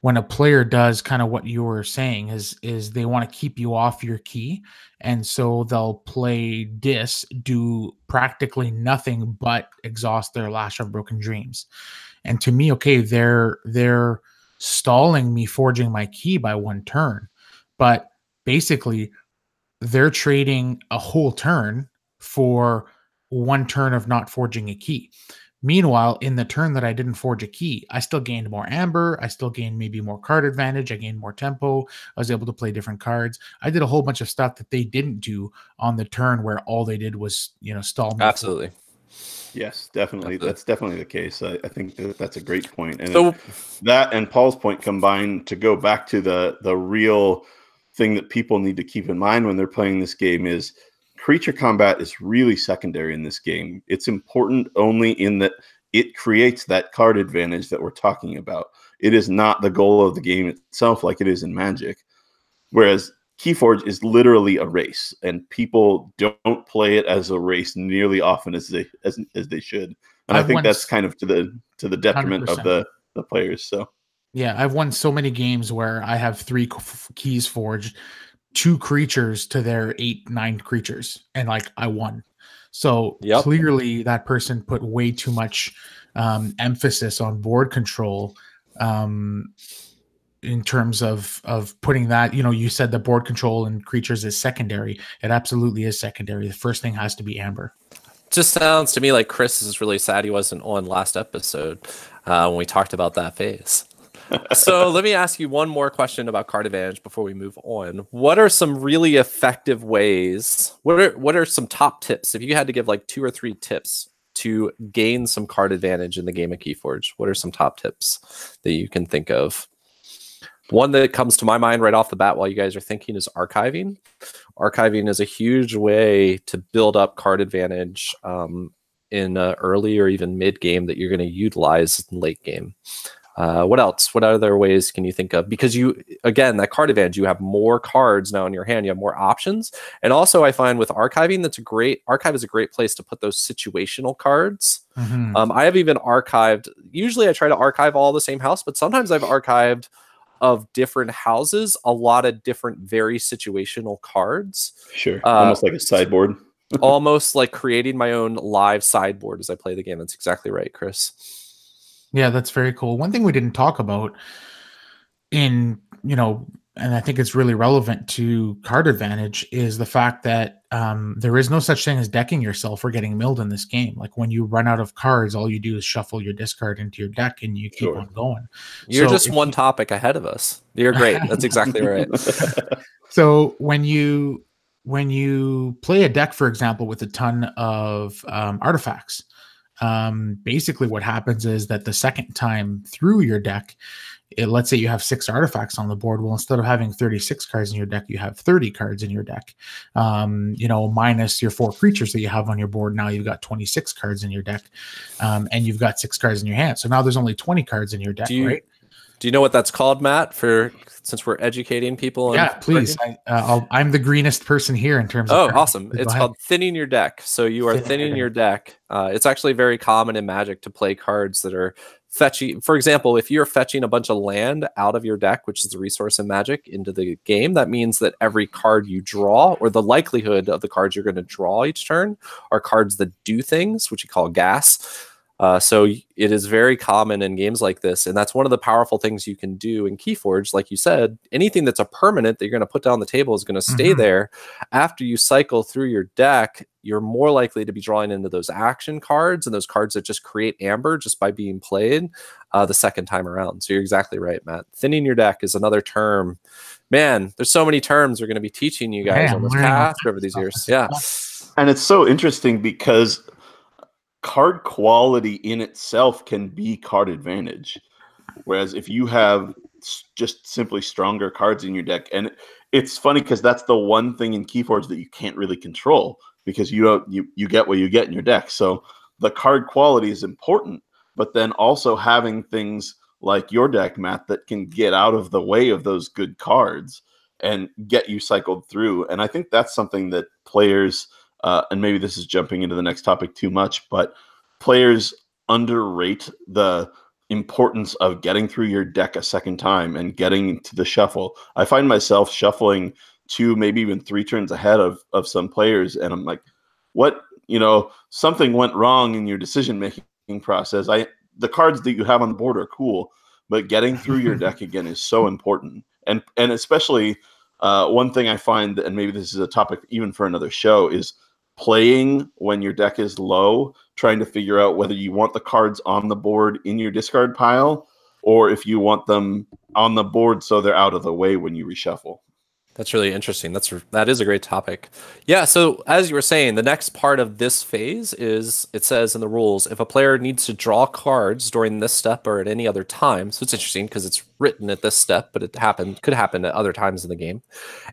when a player does kind of what you were saying is they want to keep you off your key, and so they'll play do practically nothing but exhaust their Lash of Broken Dreams. And to me, okay, they're stalling me forging my key by one turn, but basically they're trading a whole turn for one turn of not forging a key. Meanwhile, in the turn that I didn't forge a key, I still gained more amber. I still gained maybe more card advantage. I gained more tempo. I was able to play different cards. I did a whole bunch of stuff that they didn't do on the turn where all they did was, stall me. Absolutely. Yes, definitely. Absolutely. That's definitely the case. I think that's a great point. And So that and Paul's point combined to go back to the real thing that people need to keep in mind when they're playing this game is creature combat is really secondary in this game. It's important only in that it creates that card advantage that we're talking about. It is not the goal of the game itself like it is in Magic. Whereas Keyforge is literally a race, and people don't play it as a race nearly often as they should. And I think that's kind of to the detriment 100%. of the players. So yeah, I've won so many games where I have 3 keys forged, 2 creatures to their 8-9 creatures, and like I won. So clearly that person put way too much emphasis on board control. In terms of putting that, you said the board control and creatures is secondary. It absolutely is secondary. The first thing has to be amber. Just sounds to me like Chris is really sad he wasn't on last episode when we talked about that phase. So let me ask you one more question about card advantage before we move on. What are some really effective ways? What are some top tips? If you had to give like 2 or 3 tips to gain some card advantage in the game of Keyforge, what are some top tips that you can think of? One that comes to my mind right off the bat while you guys are thinking is archiving. Archiving is a huge way to build up card advantage in early or even mid game that you're going to utilize in late game. What else? What other ways can you think of? Because again, that card advantage, you have more cards now in your hand. You have more options. And also I find with archiving, archive is a great place to put those situational cards. Mm-hmm. I have even archived, usually I try to archive all the same house, but sometimes I've archived of different houses, a lot of different very situational cards. Sure. Almost like a sideboard. Almost like creating my own live sideboard as I play the game. That's exactly right, Chris. Yeah, that's very cool. One thing we didn't talk about and I think it's really relevant to card advantage is the fact that there is no such thing as decking yourself or getting milled in this game. Like when you run out of cards, all you do is shuffle your discard into your deck and you keep on going. You're just one topic ahead of us. You're great. That's exactly right. So when you play a deck, for example, with a ton of artifacts, basically what happens is that the second time through your deck, let's say you have 6 artifacts on the board. Well, instead of having 36 cards in your deck, you have 30 cards in your deck. Minus your 4 creatures that you have on your board. Now you've got 26 cards in your deck, and you've got 6 cards in your hand. So now there's only 20 cards in your deck, right? Do you know what that's called, Matt? Since we're educating people. Yeah, please. I'm the greenest person here in terms of. Oh, awesome! It's called thinning your deck. So you are thinning your deck. It's actually very common in Magic to play cards that are fetching. For example, if you're fetching a bunch of land out of your deck, which is the resource in Magic, into the game, that means that every card you draw, or the likelihood of the cards you're going to draw each turn, are cards that do things, which you call gas. So it is very common in games like this, and that's one of the powerful things you can do in Keyforge. Like you said, anything that's a permanent that you're going to put down the table is going to stay there. After you cycle through your deck, you're more likely to be drawing into those action cards and those cards that just create amber just by being played the second time around. So you're exactly right, Matt. Thinning your deck is another term. Man, there's so many terms we're going to be teaching you guys on this path over these years. Yeah. And it's so interesting because card quality in itself can be card advantage. Whereas if you have just simply stronger cards in your deck, and it's funny because that's the one thing in Keyforge that you can't really control because you get what you get in your deck. So the card quality is important, but then also having things like your deck, Matt, that can get out of the way of those good cards and get you cycled through. And I think that's something that players and maybe this is jumping into the next topic too much, but players underrate the importance of getting through your deck a second time and getting to the shuffle. I find myself shuffling 2, maybe even 3 turns ahead of some players, and I'm like, what, something went wrong in your decision making process. The cards that you have on the board are cool, but getting through your deck again is so important. And especially one thing I find, and maybe this is a topic even for another show, is playing when your deck is low, trying to figure out whether you want the cards on the board in your discard pile or if you want them on the board so they're out of the way when you reshuffle. That's really interesting. That is a great topic. Yeah, so as you were saying, the next part of this phase is, it says in the rules, if a player needs to draw cards during this step or at any other time, so it's interesting because it's written at this step, but could happen at other times in the game,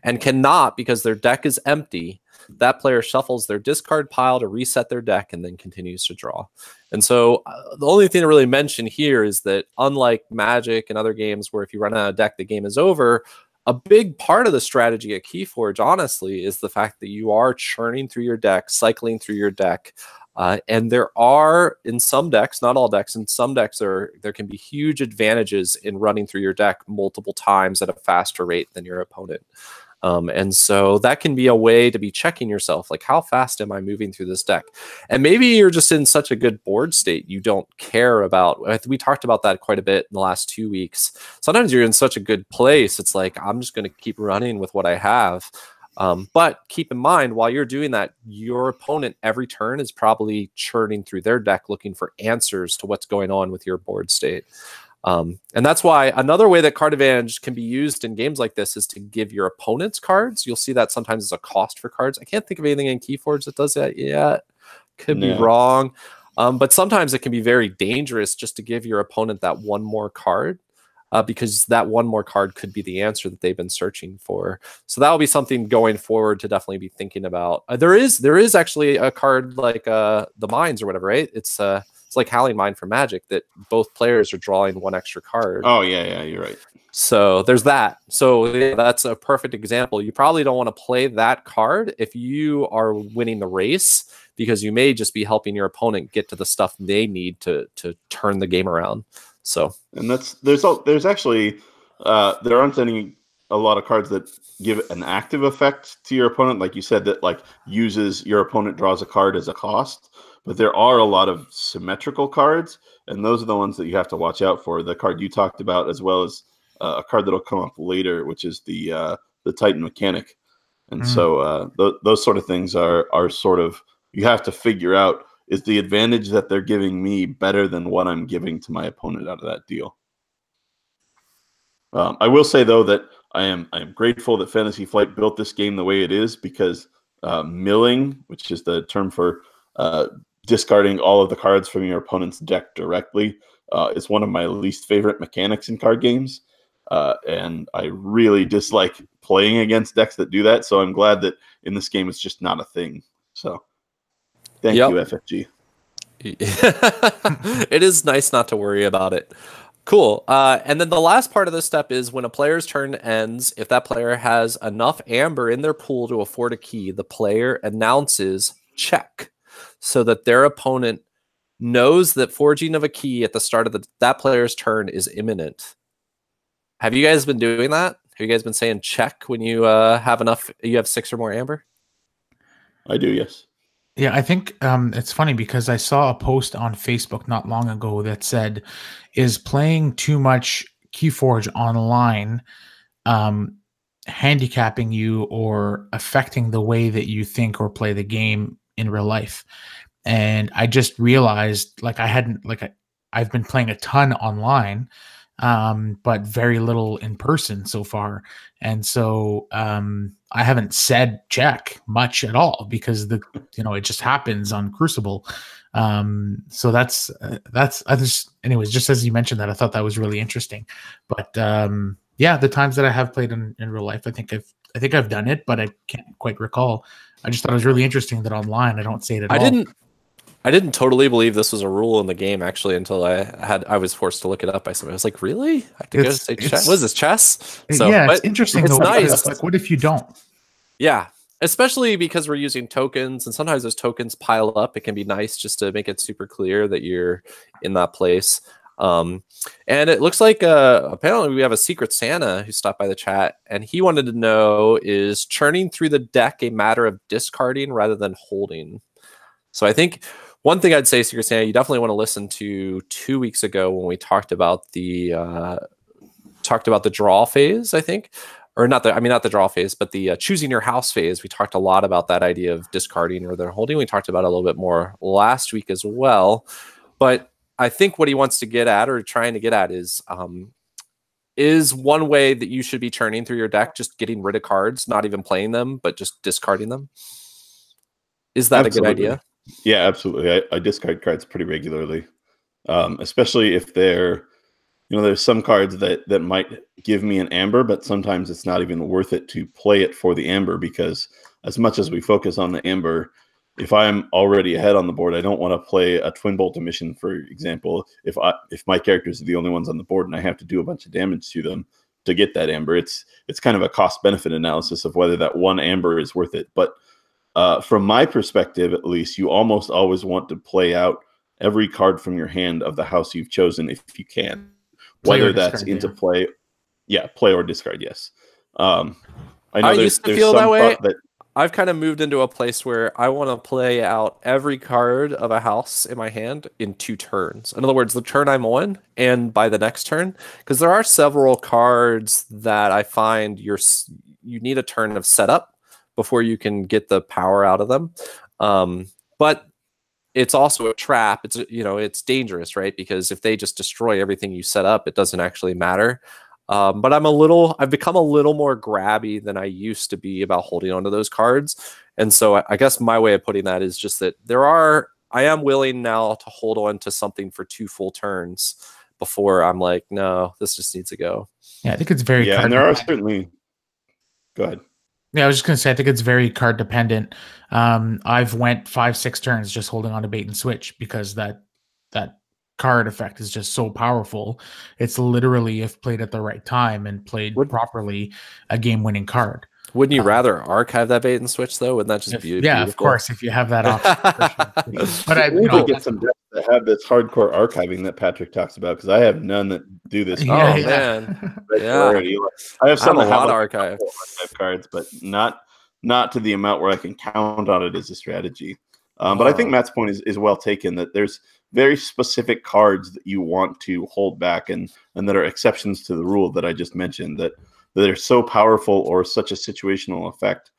and cannot because their deck is empty, that player shuffles their discard pile to reset their deck and then continues to draw. And so the only thing to really mention here is that unlike Magic and other games where if you run out of deck, the game is over, a big part of the strategy at Keyforge, honestly, is the fact that you are churning through your deck, cycling through your deck. And there are, in some decks, not all decks, in some decks there can be huge advantages in running through your deck multiple times at a faster rate than your opponent. And so that can be a way to be checking yourself, like how fast am I moving through this deck? And maybe you're just in such a good board state you don't care about. We talked about that quite a bit in the last 2 weeks. Sometimes you're in such a good place, it's like, I'm just going to keep running with what I have. But keep in mind, while you're doing that, your opponent every turn is probably churning through their deck looking for answers to what's going on with your board state. And that's why another way that card advantage can be used in games like this is to give your opponents cards. You'll see that sometimes as a cost for cards. I can't think of anything in Keyforge that does that yet. Could be wrong. But sometimes it can be very dangerous just to give your opponent that one more card because that one more card could be the answer that they've been searching for. So that will be something going forward to definitely be thinking about. There is actually a card like the Mines or whatever, right? It's like Howling Mine for Magic that both players are drawing one extra card. Oh, yeah, you're right. So there's that. So yeah, that's a perfect example. You probably don't want to play that card if you are winning the race because you may just be helping your opponent get to the stuff they need to turn the game around. So, and there's actually there aren't a lot of cards that give an active effect to your opponent, like you said, that like uses your opponent draws a card as a cost. But there are a lot of symmetrical cards, and those are the ones that you have to watch out for. The card you talked about, as well as a card that'll come up later, which is the Titan Mechanic. And so those sort of things are sort of, you have to figure out, is the advantage that they're giving me better than what I'm giving to my opponent out of that deal? I will say, though, that I am grateful that Fantasy Flight built this game the way it is, because milling, which is the term for discarding all of the cards from your opponent's deck directly, is one of my least favorite mechanics in card games. And I really dislike playing against decks that do that. So I'm glad that in this game it's just not a thing. So thank you, FFG. It is nice not to worry about it. Cool. And then the last part of this step is when a player's turn ends, if that player has enough amber in their pool to afford a key, the player announces check, so that their opponent knows that forging of a key at the start of that player's turn is imminent. Have you guys been doing that? Have you guys been saying check when you have enough? You have 6 or more amber? I do, yes. Yeah, I think it's funny because I saw a post on Facebook not long ago that said, is playing too much Keyforge online handicapping you or affecting the way that you think or play the game in real life? And I just realized, like, I've been playing a ton online, but very little in person so far. And so I haven't said check much at all because it just happens on Crucible. So that's anyways, just as you mentioned that, I thought that was really interesting. But yeah, the times that I have played in real life, I think I've done it, but I can't quite recall. I just thought it was really interesting that online I don't say it at all. I didn't totally believe this was a rule in the game, actually, until I was forced to look it up by somebody. I was like, really? I have to go say chess? What is this, chess? So, yeah, it's interesting. It's nice. Like, what if you don't? Yeah, especially because we're using tokens, and sometimes those tokens pile up. It can be nice just to make it super clear that you're in that place. And it looks like apparently we have a Secret Santa who stopped by the chat, and he wanted to know, is churning through the deck a matter of discarding rather than holding? So I think one thing I'd say, Secret Santa, you definitely want to listen to 2 weeks ago when we talked about the draw phase, I think. Or not the draw phase, but the choosing your house phase. We talked a lot about that idea of discarding or then holding. We talked about it a little bit more last week as well. But I think what he wants to get at, or trying to get at, is one way that you should be churning through your deck just getting rid of cards, not even playing them, but just discarding them? Is that Absolutely. a good idea? Yeah, absolutely. I discard cards pretty regularly, especially if they're, there's some cards that might give me an amber, but sometimes it's not even worth it to play it for the amber, because as much as we focus on the amber, if I'm already ahead on the board, I don't want to play a twin bolt emission, for example, if my characters are the only ones on the board and I have to do a bunch of damage to them to get that amber. It's kind of a cost benefit analysis of whether that one amber is worth it. But from my perspective, at least, you almost always want to play out every card from your hand of the house you've chosen if you can. Whether that's into play, play or discard, yes. I know used to feel that way. I've kind of moved into a place where I want to play out every card of a house in my hand in 2 turns. In other words, the turn I'm on and by the next turn, because there are several cards that I find you need a turn of setup before you can get the power out of them. But it's also a trap. It's dangerous, right? Because if they just destroy everything you set up, it doesn't actually matter. But I've become a little more grabby than I used to be about holding onto those cards. And so I guess my way of putting that is just that I am willing now to hold on to something for 2 full turns before I'm like, no, this just needs to go. Yeah, I think it's very and there are certainly. Go ahead. Yeah, I was just going to say, I think it's very card dependent. I've went 5-6 turns just holding on to bait and switch because that card effect is just so powerful. It's literally, if played at the right time and played properly, a game-winning card. Wouldn't you rather archive that bait and switch though? Wouldn't that just be beautiful? Yeah, of course, if you have that option. Sure. But I get some decks that have this hardcore archiving that Patrick talks about, because I have none that do this. Man, I have some a lot of archive cards, but not to the amount where I can count on it as a strategy. But I think Matt's point is well taken, that there's very specific cards that you want to hold back and that are exceptions to the rule that I just mentioned, that are so powerful or such a situational effect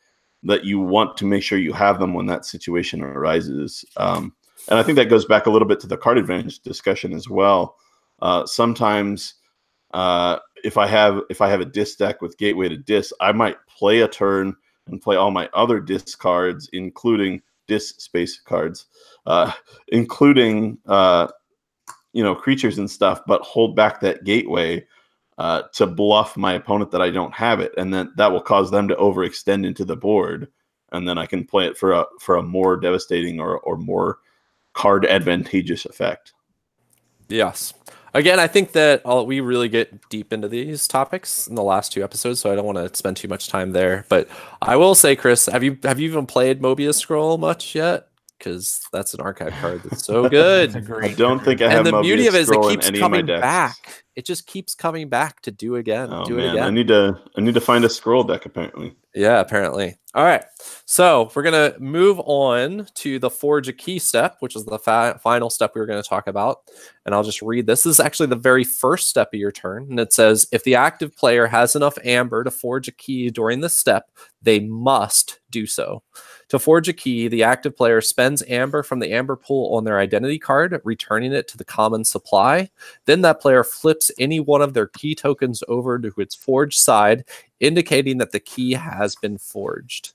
that you want to make sure you have them when that situation arises. And I think that goes back a little bit to the card advantage discussion as well. Sometimes if I have a disc deck with gateway to disc, I might play a turn and play all my other disc cards, including disc space cards, including creatures and stuff, but hold back that gateway to bluff my opponent that I don't have it, and then that will cause them to overextend into the board, and then I can play it for a more devastating or more card advantageous effect. Yes. Again, I think that we really get deep into these topics in the last 2 episodes, so I don't want to spend too much time there. But I will say, Chris, have you even played Mobius Scroll much yet? Because that's an archive card that's so good. I don't think I have. And the Mobius beauty of it is it Scroll keeps coming back. It just keeps coming back to do again. Oh, do man. it again. I need to find a scroll deck, apparently. Yeah, apparently. All right. So we're going to move on to the Forge a Key step, which is the final step we were going to talk about. And I'll just read this. This is actually the very first step of your turn. And it says, if the active player has enough amber to forge a key during this step, they must do so. To forge a key, the active player spends amber from the amber pool on their identity card, returning it to the common supply. Then that player flips any one of their key tokens over to its forged side, indicating that the key has been forged.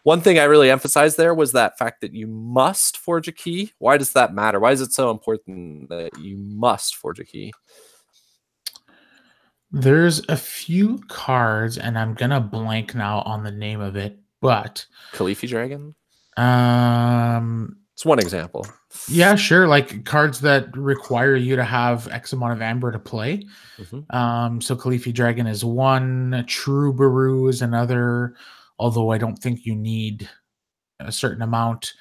One thing I really emphasized there was that fact that you must forge a key. Why does that matter? Why is it so important that you must forge a key? There's a few cards, and I'm going to blank now on the name of it, but Khalifi Dragon? It's one example. Yeah, sure. Like cards that require you to have X amount of amber to play. Mm-hmm. So Khalifi Dragon is one. Troubadour is another, although I don't think you need a certain amount.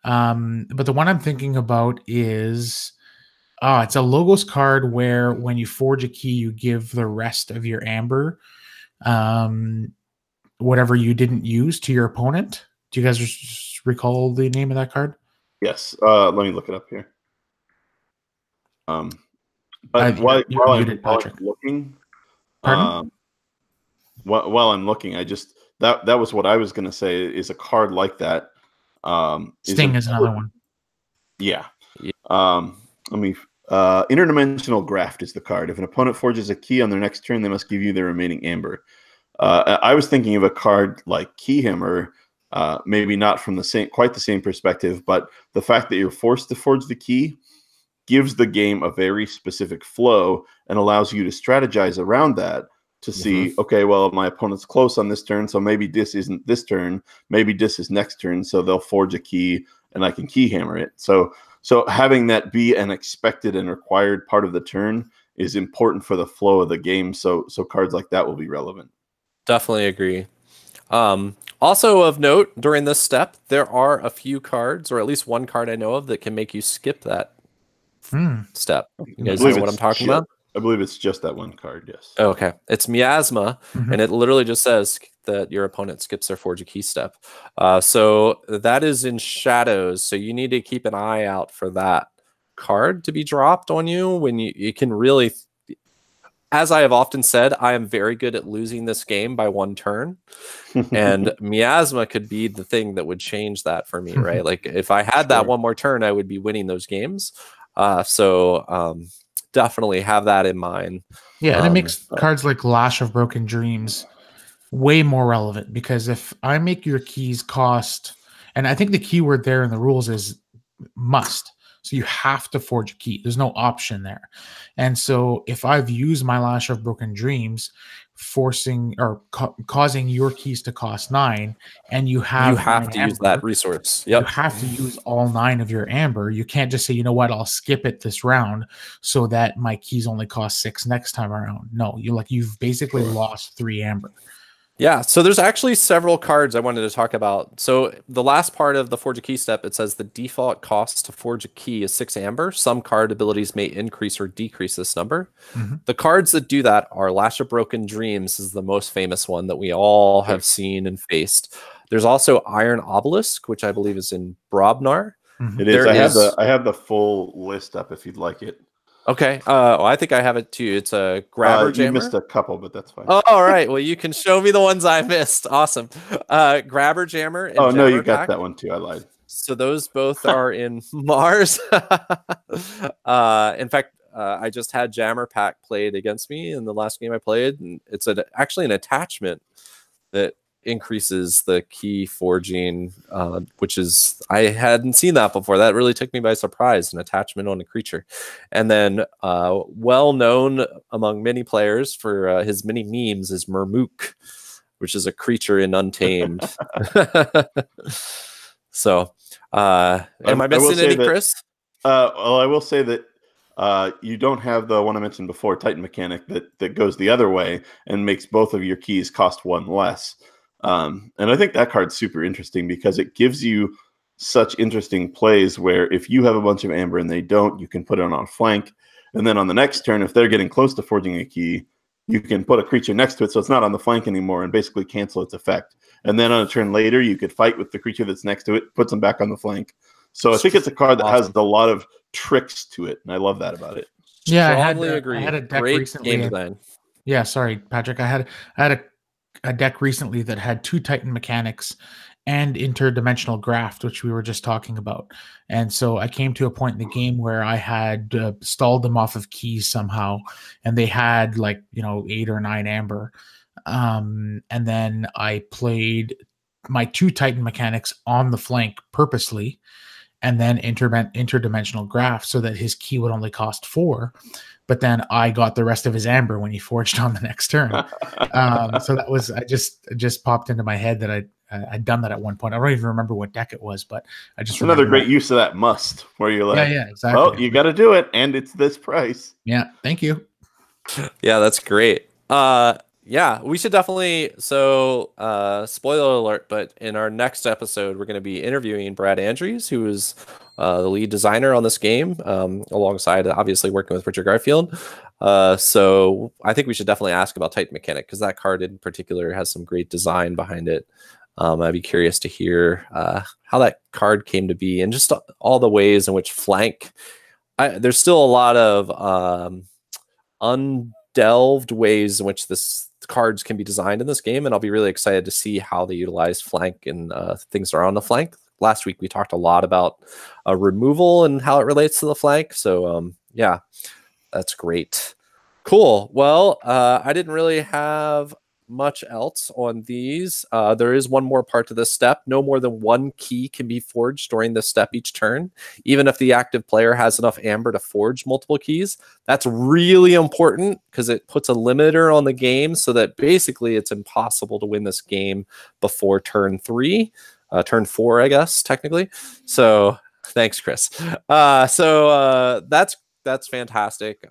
But the one I'm thinking about is It's a Logos card where when you forge a key, you give the rest of your amber, whatever you didn't use, to your opponent. Do you guys recall the name of that card? Yes. Let me look it up here. But while I'm looking, Pardon? while I'm looking, I just that was what I was going to say is a card like that. Sting is another one. Yeah. Let me. Interdimensional Graft is the card. If an opponent forges a key on their next turn, they must give you their remaining amber. I was thinking of a card like Keyhammer, maybe not from quite the same perspective, but the fact that you're forced to forge the key gives the game a very specific flow and allows you to strategize around that to see, okay, well, my opponent's close on this turn, so maybe this isn't this turn, maybe this is next turn, so they'll forge a key and I can Keyhammer it. So having that be an expected and required part of the turn is important for the flow of the game. So cards like that will be relevant. Definitely agree. Also of note, during this step, there are a few cards, or at least one card I know of, that can make you skip that step. You guys know what I'm talking about? I believe it's just that one card, yes. Okay. It's Miasma, and it literally just says that your opponent skips their forge a key step. So that is in Shadows, so you need to keep an eye out for that card to be dropped on you when you can really... As I have often said, I am very good at losing this game by one turn, and Miasma could be the thing that would change that for me, right? Like if I had that one more turn, I would be winning those games. Definitely have that in mind. Yeah, and it makes cards like Lash of Broken Dreams way more relevant, because if I make your keys cost, and I think the keyword there in the rules is must. So you have to forge a key. There's no option there. And so if I've used my Lash of Broken Dreams, forcing or causing your keys to cost 9, and you have to use that resource. Yep. You have to use all 9 of your amber. You can't just say, you know what, I'll skip it this round so that my keys only cost 6 next time around. No, you've basically lost 3 amber. Yeah, so there's actually several cards I wanted to talk about. So the last part of the Forge a Key step, it says the default cost to forge a key is 6 amber. Some card abilities may increase or decrease this number. The cards that do that are Lash of Broken Dreams is the most famous one that we all have seen and faced. There's also Iron Obelisk, which I believe is in Brobnar. It is. I have the full list up if you'd like it. Okay. I think I have it too. It's a Grabber Jammer. You missed a couple, but that's fine. Oh, all right. Well, you can show me the ones I missed. Awesome. Grabber Jammer. And no, you got that one too. I lied. So those both are in Mars. In fact, I just had Jammer Pack played against me in the last game I played. And it's actually an attachment that increases the key forging, which is, I hadn't seen that before. That really took me by surprise, an attachment on a creature. And then well known among many players for his many memes is Murmook, which is a creature in Untamed. So am I missing any, Chris? Well, I will say that you don't have the one I mentioned before, Titan Mechanic, that goes the other way and makes both of your keys cost 1 less. And I think that card's super interesting because it gives you such interesting plays where if you have a bunch of amber and they don't, you can put it on a flank. And then on the next turn, if they're getting close to forging a key, you can put a creature next to it so it's not on the flank anymore and basically cancel its effect. And then on a turn later, you could fight with the creature that's next to it, puts them back on the flank. So I think it's a card that has a lot of tricks to it, and I love that about it. Yeah, I agree. had a deck Great recently. Game design. Yeah, sorry, Patrick. I had a deck recently that had 2 Titan Mechanics and Interdimensional Graft, which we were just talking about. And so I came to a point in the game where I had stalled them off of keys somehow, and they had 8 or 9 amber. And then I played my 2 Titan Mechanics on the flank purposely, and then interdimensional Graft so that his key would only cost 4. But then I got the rest of his amber when he forged on the next turn. So that was, it just popped into my head that I'd done that at one point. I don't even remember what deck it was, but I just another great use of that must, where you're like, yeah, exactly. Well, you got to do it, and it's this price. Yeah, thank you. Yeah, that's great. Yeah, we should definitely. So, spoiler alert, but in our next episode, we're going to be interviewing Brad Andrews, who is the lead designer on this game, alongside obviously working with Richard Garfield. So, I think we should definitely ask about Titan Mechanic because that card in particular has some great design behind it. I'd be curious to hear how that card came to be and just all the ways in which flank. There's still a lot of undelved ways in which this cards can be designed in this game, and I'll be really excited to see how they utilize flank and things that are on the flank. Last week we talked a lot about removal and how it relates to the flank, so yeah, that's great. Cool. Well, I didn't really have much else on these. There is one more part to this step. No more than one key can be forged during this step each turn, even if the active player has enough amber to forge multiple keys. That's really important because it puts a limiter on the game so that basically it's impossible to win this game before turn 3, turn 4, I guess, technically. So thanks, Chris. That's fantastic.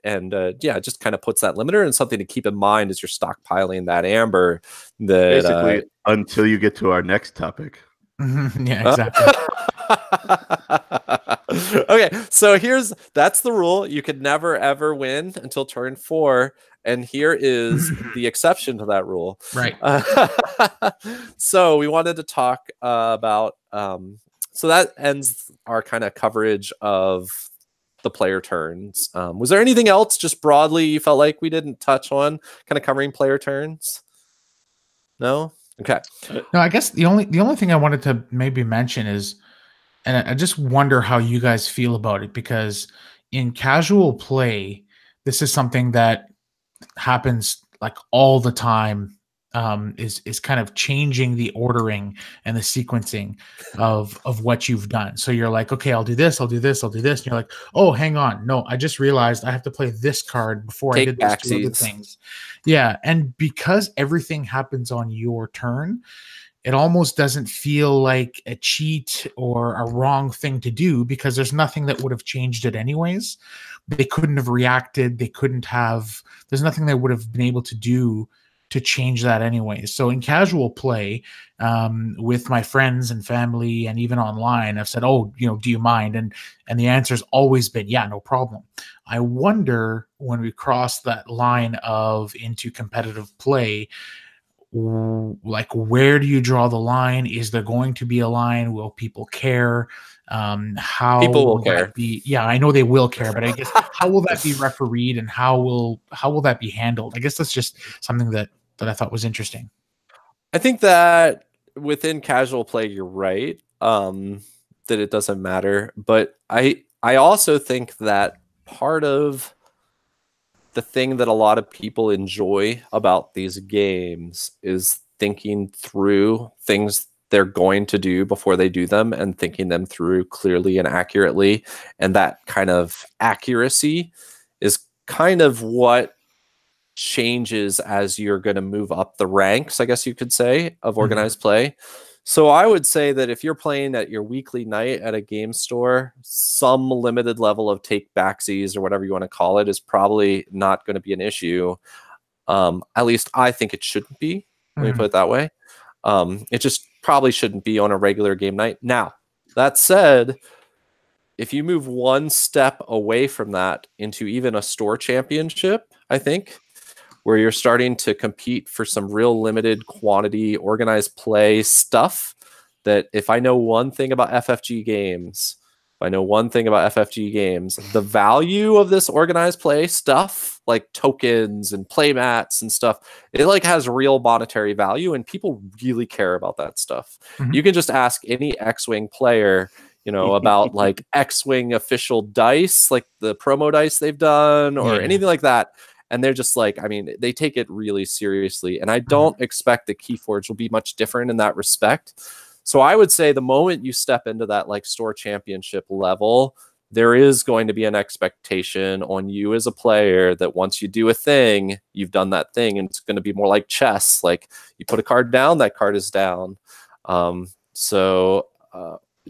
Yeah, it just kind of puts that limiter and something to keep in mind as you're stockpiling that amber. That basically until you get to our next topic. Yeah, exactly. Okay, so that's the rule. You could never ever win until turn 4, and here is the exception to that rule. Right. So we wanted to talk about. So that ends our kind of coverage of the player turns. Was there anything else just broadly you felt like we didn't touch on, kind of covering player turns? No? Okay. No, I guess the only thing I wanted to maybe mention is, and I just wonder how you guys feel about it, because in casual play, this is something that happens like all the time, is kind of changing the ordering and the sequencing of what you've done. So you're like, okay, I'll do this, I'll do this, I'll do this. And you're like, oh, hang on. No, I just realized I have to play this card before I did those two other things. Yeah. And because everything happens on your turn, it almost doesn't feel like a cheat or a wrong thing to do because there's nothing that would have changed it anyways. They couldn't have reacted. There's nothing they would have been able to do to change that anyways. So in casual play, with my friends and family and even online, I've said, oh, do you mind? And the answer's always been, yeah, no problem. I wonder when we cross that line into competitive play, like, where do you draw the line? Is there going to be a line? Will people care? How people will care? Yeah, I know they will care, but I guess how will that be refereed and how will that be handled? I guess that's just something that I thought was interesting. I think that within casual play, you're right, that it doesn't matter. But I also think that part of the thing that a lot of people enjoy about these games is thinking through things they're going to do before they do them and thinking them through clearly and accurately. And that kind of accuracy is kind of what changes as you're going to move up the ranks, I guess you could say, of organized play. So I would say that if you're playing at your weekly night at a game store, some limited level of take backsies or whatever you want to call it is probably not going to be an issue. At least I think it shouldn't be. Let me put it that way. It just probably shouldn't be on a regular game night. Now, that said, if you move one step away from that into even a store championship, I think, where you're starting to compete for some real limited quantity organized play stuff, that if I know one thing about FFG games, the value of this organized play stuff, like tokens and play mats and stuff, it like has real monetary value and people really care about that stuff. You can just ask any X-Wing player, about like X-Wing official dice, like the promo dice they've done or anything like that. And they're just like, I mean, they take it really seriously. And I don't expect the Keyforge will be much different in that respect. So I would say the moment you step into that like store championship level, there is going to be an expectation on you as a player that once you do a thing, you've done that thing. And it's going to be more like chess. Like you put a card down, that card is down.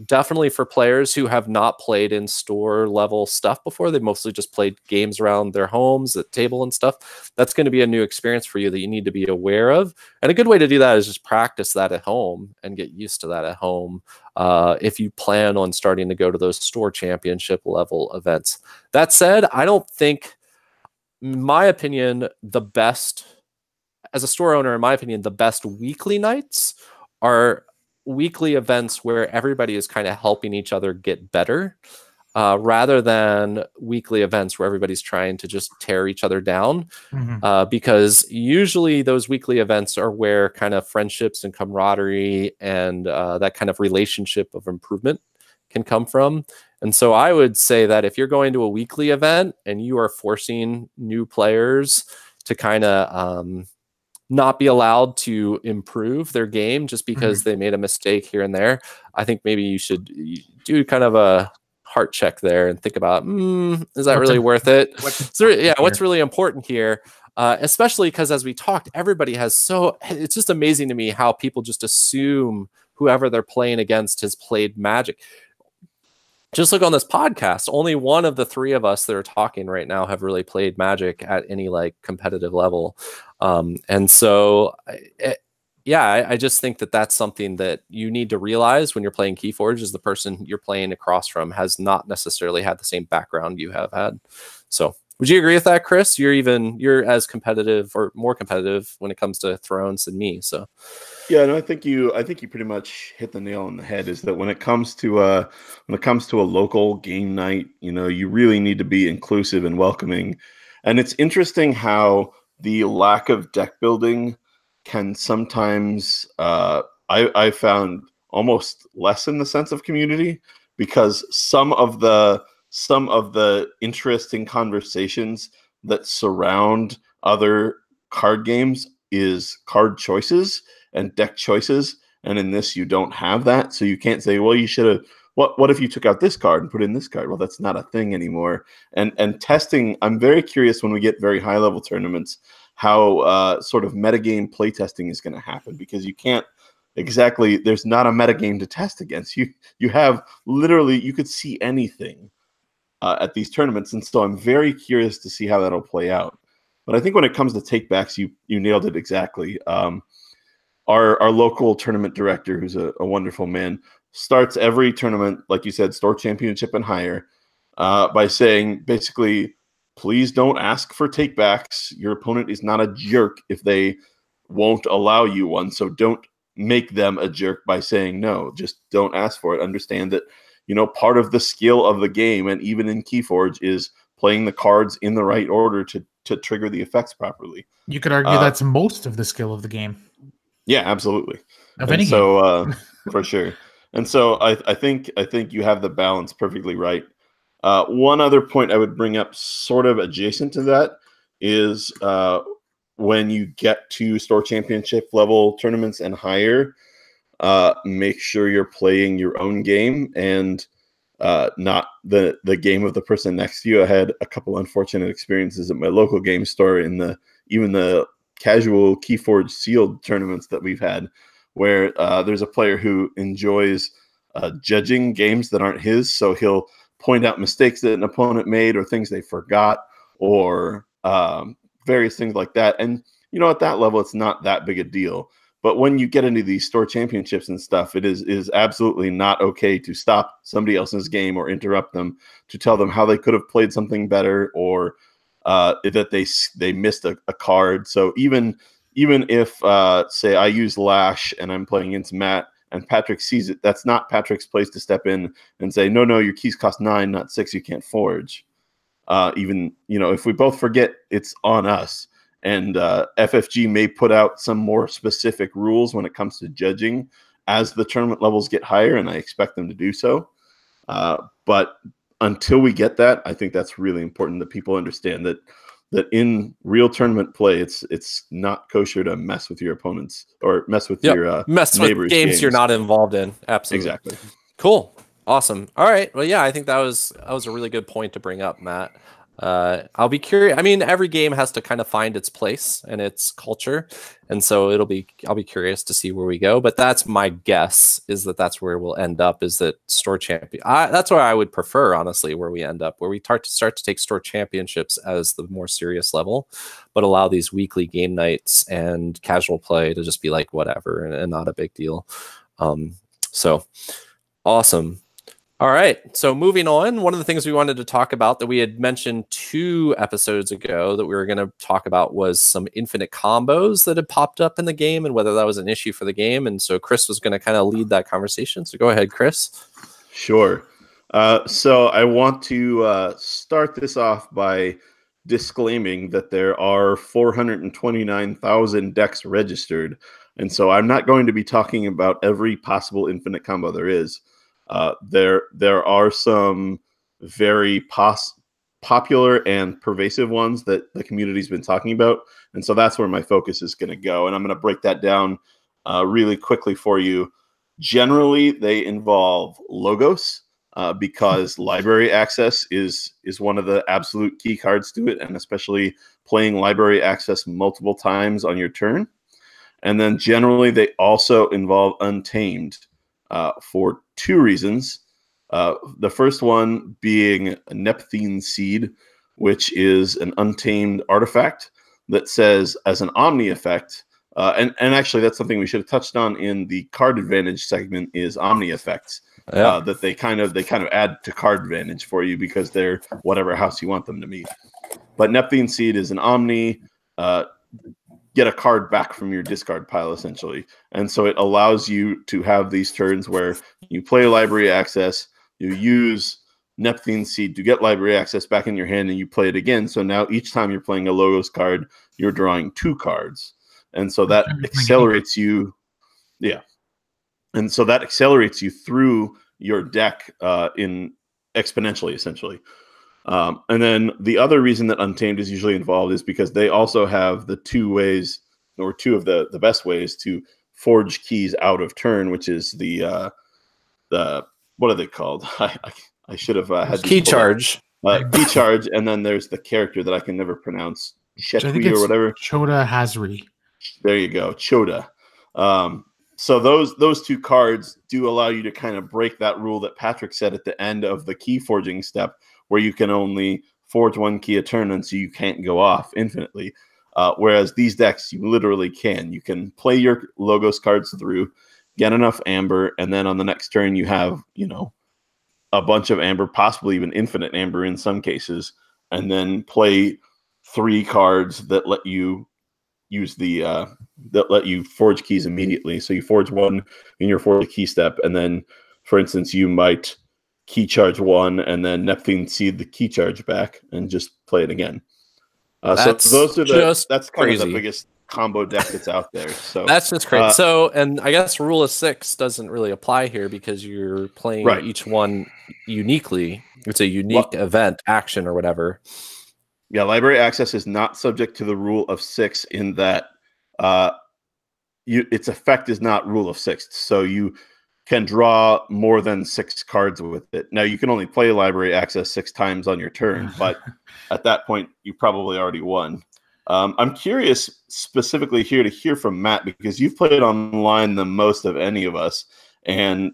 definitely for players who have not played in store level stuff before, they've mostly just played games around their homes at table and stuff. That's going to be a new experience for you that you need to be aware of. And a good way to do that is just practice that at home and get used to that at home. If you plan on starting to go to those store championship level events. That said, I don't think, in my opinion, the best, as a store owner, in my opinion, the best weekly nights are weekly events where everybody is kind of helping each other get better, rather than weekly events where everybody's trying to just tear each other down. Because usually those weekly events are where kind of friendships and camaraderie and that kind of relationship of improvement can come from. And so I would say that if you're going to a weekly event and you are forcing new players to kind of not be allowed to improve their game just because they made a mistake here and there, I think maybe you should do kind of a heart check there and think about, is that really worth it? What's really important here? Especially because, as we talked, everybody has it's just amazing to me how people just assume whoever they're playing against has played Magic. Just look on this podcast, only one of the three of us that are talking right now have really played Magic at any like competitive level. And so, I just think that that's something that you need to realize when you're playing Keyforge, is the person you're playing across from has not necessarily had the same background you have had. So would you agree with that, Chris? You're as competitive or more competitive when it comes to Thrones than me. So yeah, no, I think you pretty much hit the nail on the head, is that when it comes to a local game night, you really need to be inclusive and welcoming. And it's interesting how the lack of deck building can sometimes I found almost lessen the sense of community, because some of the interesting conversations that surround other card games is card choices and deck choices, and in this you don't have that, so you can't say, well, you should have, what if you took out this card and put in this card? Well, that's not a thing anymore. And testing, I'm very curious when we get very high level tournaments how sort of metagame play testing is going to happen, because you can't exactly, there's not a metagame to test against. You have literally, you could see anything at these tournaments, and so I'm very curious to see how that'll play out. But I think when it comes to takebacks, you nailed it exactly. Our local tournament director, who's a wonderful man, starts every tournament, like you said, store championship and higher, by saying basically, please don't ask for takebacks. Your opponent is not a jerk if they won't allow you one. So don't make them a jerk by saying no. Just don't ask for it. Understand that, part of the skill of the game, and even in Keyforge, is playing the cards in the right order to trigger the effects properly. You could argue that's most of the skill of the game. Yeah, absolutely. Of any game. So for sure. And so I think you have the balance perfectly right. One other point I would bring up, sort of adjacent to that, is when you get to store championship level tournaments and higher, make sure you're playing your own game and not the game of the person next to you. I had a couple unfortunate experiences at my local game store in even the casual Keyforge sealed tournaments that we've had, where there's a player who enjoys judging games that aren't his, so he'll point out mistakes that an opponent made or things they forgot, or various things like that. And at that level, it's not that big a deal. But when you get into these store championships and stuff, it is absolutely not okay to stop somebody else's game or interrupt them to tell them how they could have played something better, or that they missed a card. So even if say I use Lash and I'm playing against Matt and Patrick sees it, that's not Patrick's place to step in and say, no, your keys cost 9, not 6, you can't forge. Even if we both forget, it's on us. And FFG may put out some more specific rules when it comes to judging as the tournament levels get higher, and I expect them to do so. But until we get that, I think that's really important that people understand that in real tournament play, it's not kosher to mess with your opponents or mess with your mess with games you're not involved in. Absolutely. Exactly. Cool. Awesome. All right. Well, yeah, I think that was a really good point to bring up, Matt. I'll be curious. I mean, every game has to kind of find its place and its culture, and so I'll be curious to see where we go. But that's my guess, is that that's where we'll end up. Is that store champion? That's where I would prefer, honestly, where we end up, where we start to take store championships as the more serious level, but allow these weekly game nights and casual play to just be like whatever and not a big deal. So awesome. All right. So moving on, one of the things we wanted to talk about that we had mentioned 2 episodes ago that we were going to talk about was some infinite combos that had popped up in the game and whether that was an issue for the game. And so Chris was going to kind of lead that conversation. So go ahead, Chris. Sure. So I want to start this off by disclaiming that there are 429,000 decks registered. And so I'm not going to be talking about every possible infinite combo there is. There are some very popular and pervasive ones that the community's been talking about, and so that's where my focus is going to go. And I'm going to break that down really quickly for you. Generally, they involve logos because library access is one of the absolute key cards to it, and especially playing library access multiple times on your turn. And then generally, they also involve Untamed. For 2 reasons. The first one being Nephthene Seed, which is an untamed artifact that says, as an Omni effect, and actually that's something we should have touched on in the card advantage segment, is Omni effects that they kind of add to card advantage for you because they're whatever house you want them to be. But Nephthene Seed is an Omni. Get a card back from your discard pile, essentially. And so it allows you to have these turns where you play library access, you use Nephthene Seed to get library access back in your hand, and you play it again. So now each time you're playing a logos card, you're drawing 2 cards. And so that accelerates you. Yeah. And so that accelerates you through your deck in exponentially, essentially. And then the other reason that Untamed is usually involved is because they also have the 2 ways, or 2 of the best ways to forge keys out of turn, which is the what are they called? I should have had key charge. Key charge, and then there's the character that I can never pronounce, Chetri or whatever. Choda Hazri. There you go, Choda. So those 2 cards do allow you to kind of break that rule that Patrick said at the end of the key forging step, where you can only forge 1 key a turn, and so you can't go off infinitely. Whereas these decks, you literally can. You can play your logos cards through, get enough amber, and then on the next turn you have, a bunch of amber, possibly even infinite amber in some cases, and then play 3 cards that let you use that let you forge keys immediately. So you forge 1 in your forge key step, and then, for instance, you might key charge 1 and then Nephthene Seed the key charge back and just play it again. So those are that's kind of the biggest combo deck that's out there. So that's just crazy. So, and I guess rule of 6 doesn't really apply here because you're playing each one uniquely. It's a unique event, action, or whatever. Yeah, library access is not subject to the rule of 6 in that its effect is not rule of 6. So you can draw more than 6 cards with it. Now, you can only play library access 6 times on your turn, but at that point, you probably already won. I'm curious specifically here to hear from Matt, because you've played online the most of any of us. And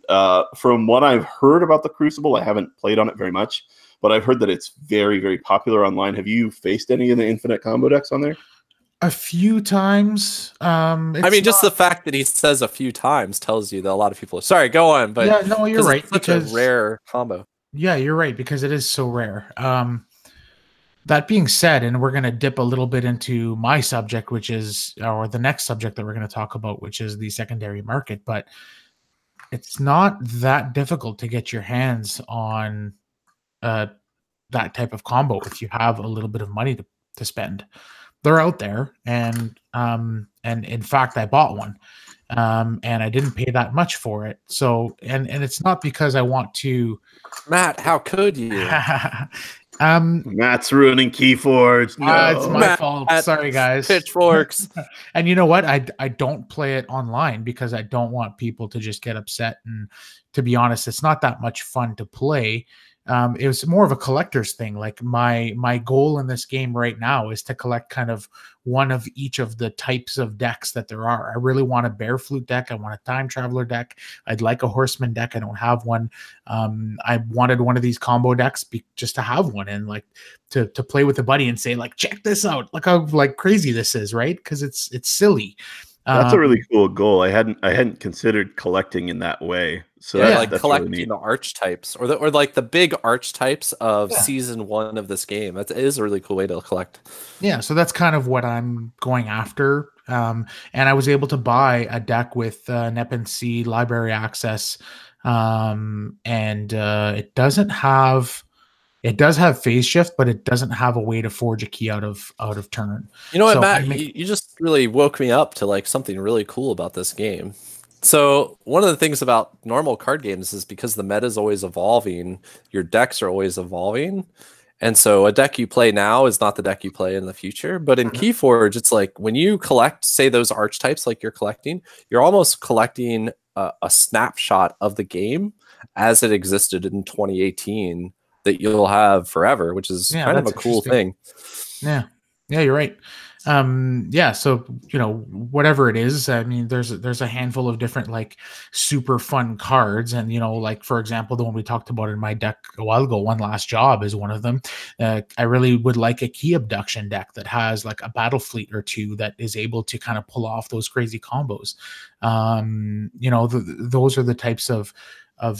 from what I've heard about the Crucible, I haven't played on it very much, but I've heard that it's very, very popular online. Have you faced any of the infinite combo decks on there? A few times. Just the fact that he says a few times tells you that a lot of people are sorry, go on. But yeah, no, you're right. It's such a rare combo. Yeah, you're right, because it is so rare. That being said, and we're going to dip a little bit into my subject, which is, or the next subject that we're going to talk about, which is the secondary market, but it's not that difficult to get your hands on that type of combo if you have a little bit of money to spend. They're out there, and in fact, I bought one, and I didn't pay that much for it. So, and it's not because I want to. Matt, how could you? Matt's ruining Keyforge. No. It's my fault. Sorry, guys. Pitchforks. And you know what? I don't play it online because I don't want people to just get upset. And to be honest, it's not that much fun to play. it was more of a collector's thing. Like my goal in this game right now is to collect kind of one of each of the types of decks that there are. I really want a bear flute deck. I want a time traveler deck. I'd like a horseman deck. I don't have one. I wanted one of these combo decks just to have one and like to play with a buddy and say like, check this out. Look how like crazy this is, right? Because it's silly. That's a really cool goal. I hadn't considered collecting in that way. So yeah, like that's collecting really the archetypes or like the big archetypes of season 1 of this game. That is a really cool way to collect. Yeah, so that's kind of what I'm going after. And I was able to buy a deck with NEPNC library access, and it does have phase shift, but it doesn't have a way to forge a key out of turn. You know what, Matt? You just really woke me up to like something really cool about this game. So one of the things about normal card games is because the meta is always evolving, your decks are always evolving. And so a deck you play now is not the deck you play in the future. But in Keyforge, it's like when you collect, say, those archetypes like you're collecting, you're almost collecting a snapshot of the game as it existed in 2018 that you'll have forever, which is kind of a cool thing. Yeah, you're right. So whatever it is, I mean, there's a handful of different like super fun cards, and like for example, the one we talked about in my deck a while ago, One Last Job is one of them. I really would like a key abduction deck that has like a battle fleet or two that is able to kind of pull off those crazy combos. Those are the types of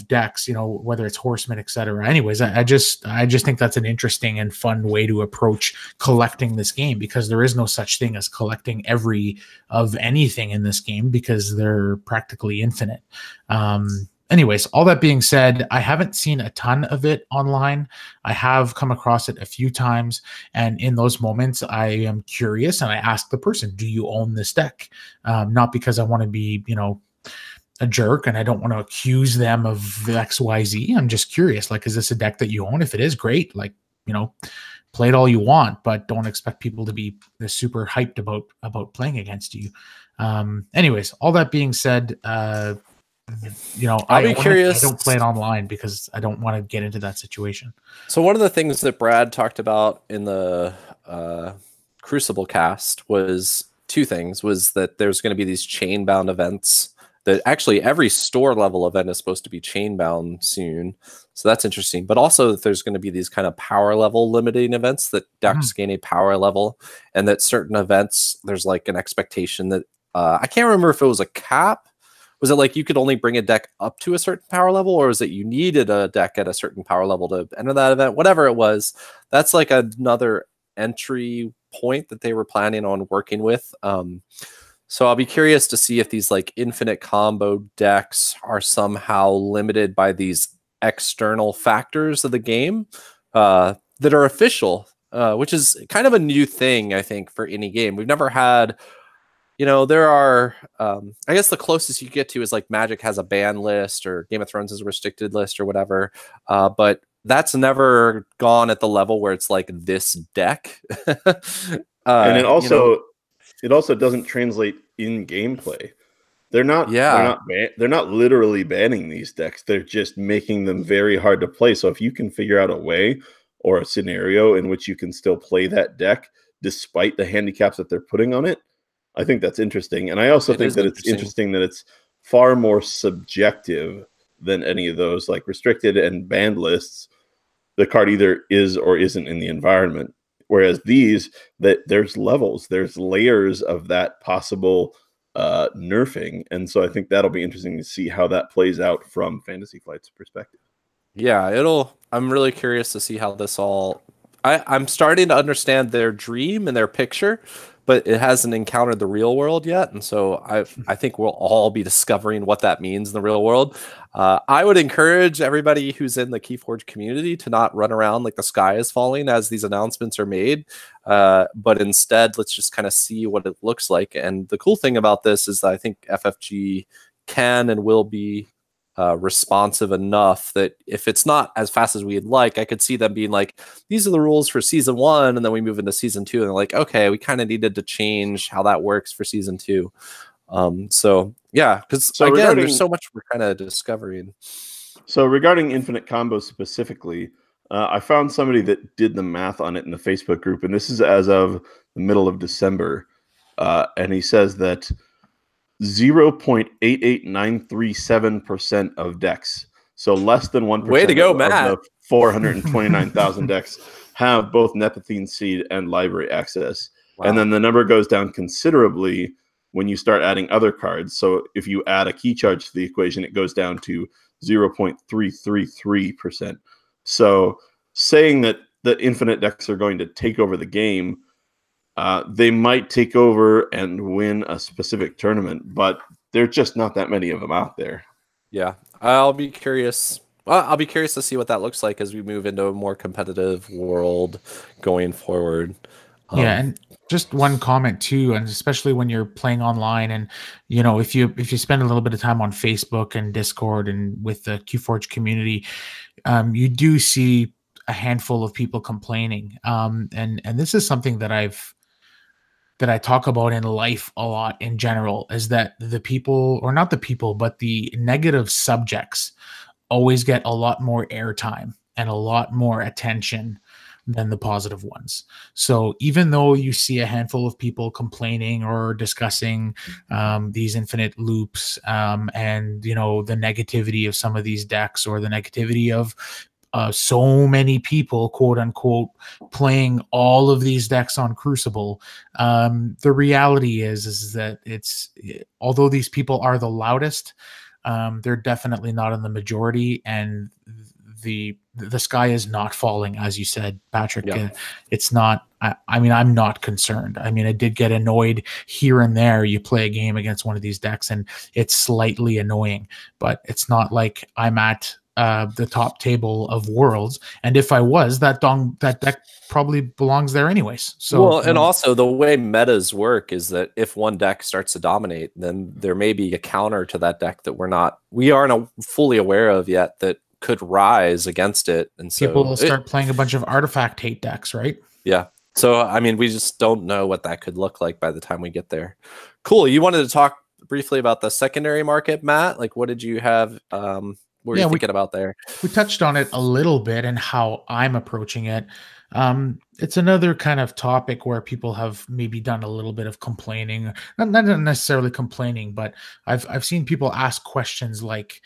decks, whether it's horsemen, etc. Anyways, I just think that's an interesting and fun way to approach collecting this game, because there is no such thing as collecting every of anything in this game because they're practically infinite. Anyways, all that being said, I haven't seen a ton of it online. I have come across it a few times, and in those moments, I am curious and I ask the person, "Do you own this deck?" Not because I want to be, a jerk and I don't want to accuse them of XYZ. I'm just curious, like, is this a deck that you own? If it is, great. Like, play it all you want, but don't expect people to be super hyped about playing against you. Anyways, all that being said, I'll be curious. I don't play it online because I don't want to get into that situation. So one of the things that Brad talked about in the Crucible cast was two things. Was that there's going to be these chain bound events that actually every store level event is supposed to be chain bound soon. So that's interesting. But also that there's going to be these kind of power level limiting events that decks gain a power level, and that certain events, there's like an expectation that I can't remember if it was a cap. Was it like you could only bring a deck up to a certain power level, or was it you needed a deck at a certain power level to enter that event? Whatever it was, that's like another entry point that they were planning on working with. So I'll be curious to see if these like infinite combo decks are somehow limited by these external factors of the game that are official, which is kind of a new thing, I think, for any game. We've never had, there are, I guess the closest you get to is like Magic has a ban list, or Game of Thrones has a restricted list or whatever. But that's never gone at the level where it's like this deck. And it also doesn't translate in gameplay. They're not literally banning these decks. They're just making them very hard to play. So if you can figure out a way or a scenario in which you can still play that deck despite the handicaps that they're putting on it, I think that's interesting. And I also think that it's interesting that it's far more subjective than any of those like restricted and banned lists. The card either is or isn't in the environment. Whereas these, that there's levels, there's layers of that possible nerfing. And so I think that'll be interesting to see how that plays out from Fantasy Flight's perspective. Yeah, I'm really curious to see how this all, I'm starting to understand their dream and their picture, but it hasn't encountered the real world yet. And so I think we'll all be discovering what that means in the real world. I would encourage everybody who's in the Keyforge community to not run around like the sky is falling as these announcements are made, but instead let's just kind of see what it looks like. And the cool thing about this is that I think FFG can and will be responsive enough that if it's not as fast as we'd like, I could see them being like, these are the rules for season 1, and then we move into season 2, and they're like, okay, we kind of needed to change how that works for season 2. So yeah, because again, there's so much we're kind of discovering. So regarding infinite combos specifically, I found somebody that did the math on it in the Facebook group, and this is as of the middle of December. And he says that 0.88937% of decks, so less than 1% Way to go, of Matt. the 429,000 decks have both Nepentine Seed and library access. Wow. And then the number goes down considerably when you start adding other cards. So if you add a key charge to the equation, it goes down to 0.333%. So saying that the infinite decks are going to take over the game, they might take over and win a specific tournament, but there's just not that many of them out there. Yeah, I'll be curious. Well, I'll be curious to see what that looks like as we move into a more competitive world going forward. Yeah, and just one comment too, and especially when you're playing online, and if you spend a little bit of time on Facebook and Discord and with the QForge community, you do see a handful of people complaining. And this is something that I talk about in life a lot in general, is that the people, or not the people, but the negative subjects always get a lot more airtime and a lot more attention than the positive ones. So even though you see a handful of people complaining or discussing these infinite loops and the negativity of some of these decks, or the negativity of so many people, quote unquote, playing all of these decks on Crucible, the reality is that although these people are the loudest, they're definitely not in the majority, and the sky is not falling, as you said, Patrick. Yeah. It's not. I mean, I'm not concerned. I mean, I did get annoyed here and there. You play a game against one of these decks, and it's slightly annoying, but it's not like I'm at the top table of Worlds. And if I was, that deck probably belongs there anyways. So, well, and also the way metas work is that if one deck starts to dominate, then there may be a counter to that deck that we aren't fully aware of yet that could rise against it. And so people will start playing a bunch of artifact hate decks, right? Yeah. So, I mean, we just don't know what that could look like by the time we get there. Cool. You wanted to talk briefly about the secondary market, Matt? Like, what did you have? What were you thinking about there? We touched on it a little bit and how I'm approaching it. It's another kind of topic where people have maybe done a little bit of complaining, not necessarily complaining, but I've seen people ask questions like,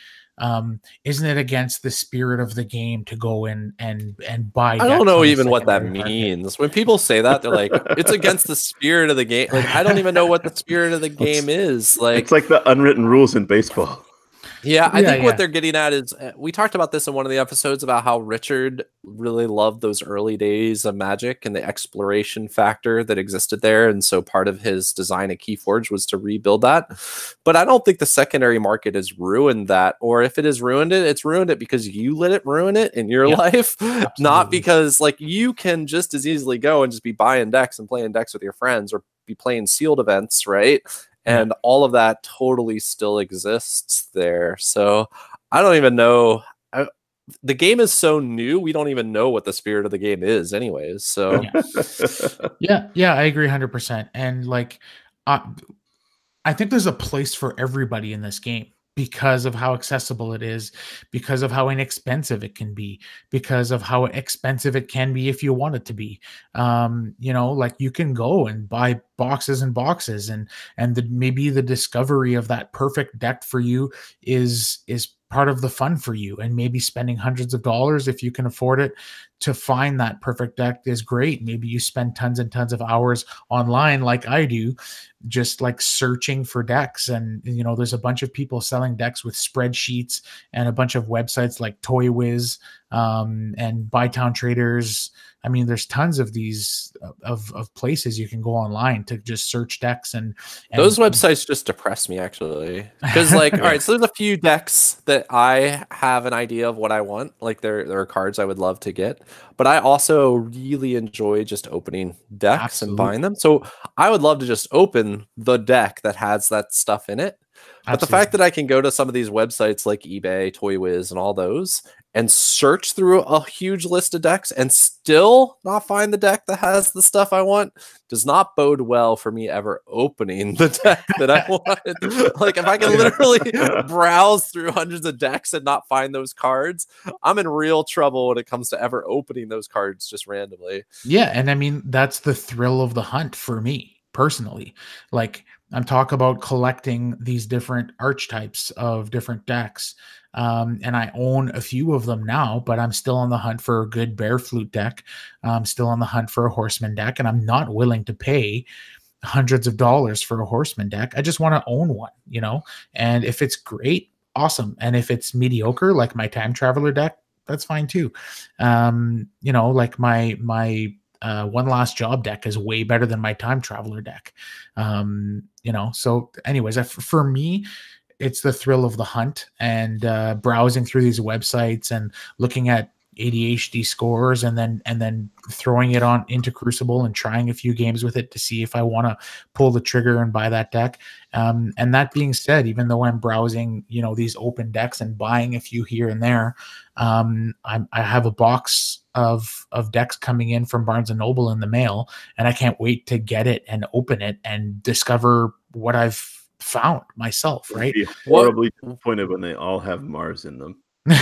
isn't it against the spirit of the game to go in and buy? I don't know even what that means. When people say that, they're like, it's against the spirit of the game. Like, I don't even know what the spirit of the game is. Like, it's like the unwritten rules in baseball. Yeah, I think what they're getting at is, we talked about this in one of the episodes about how Richard really loved those early days of Magic and the exploration factor that existed there. And so part of his design at Keyforge was to rebuild that. But I don't think the secondary market has ruined that. Or if it has ruined it, it's ruined it because you let it ruin it in your life. Absolutely. Not because, like, you can just as easily go and just be buying decks and playing decks with your friends, or be playing sealed events, right? And all of that totally still exists there. So I don't even know. The game is so new, we don't even know what the spirit of the game is anyways. So yeah, I agree 100%. And like, I think there's a place for everybody in this game, because of how accessible it is, because of how inexpensive it can be, because of how expensive it can be if you want it to be. Like, you can go and buy boxes and boxes, and maybe the discovery of that perfect deck for you is part of the fun for you. And maybe spending hundreds of dollars, if you can afford it, to find that perfect deck is great. Maybe you spend tons and tons of hours online, like I do, just like searching for decks. And there's a bunch of people selling decks with spreadsheets, and a bunch of websites like Toy Wiz and Bytown Traders. I mean, there's tons of these of places you can go online to just search decks, and those websites just depress me, actually, because like, all right, so there's a few decks that I have an idea of what I want. Like, there are cards I would love to get, but I also really enjoy just opening decks and buying them. So I would love to just open the deck that has that stuff in it But the fact that I can go to some of these websites like eBay, Toy Wiz, and all those and search through a huge list of decks and still not find the deck that has the stuff I want does not bode well for me ever opening the deck that I want. Like, if I can literally browse through hundreds of decks and not find those cards, I'm in real trouble when it comes to ever opening those cards just randomly. Yeah, and I mean, that's the thrill of the hunt for me personally. Like, I'm talking about collecting these different archetypes of different decks. And I own a few of them now, but I'm still on the hunt for a good bear flute deck. I'm still on the hunt for a horseman deck, and I'm not willing to pay hundreds of dollars for a horseman deck. I just want to own one, you know? And if it's great, awesome. And if it's mediocre, like my time traveler deck, that's fine too. You know, like my one last job deck is way better than my time traveler deck. You know, so anyways, for me, it's the thrill of the hunt and browsing through these websites and looking at ADHD scores and then throwing it on into Crucible and trying a few games with it to see if I want to pull the trigger and buy that deck. And that being said, even though I'm browsing, you know, these open decks and buying a few here and there, I have a box of decks coming in from Barnes and Noble in the mail, and I can't wait to get it and open it and discover what I've found myself. Right? Be horribly disappointed when they all have Mars in them. In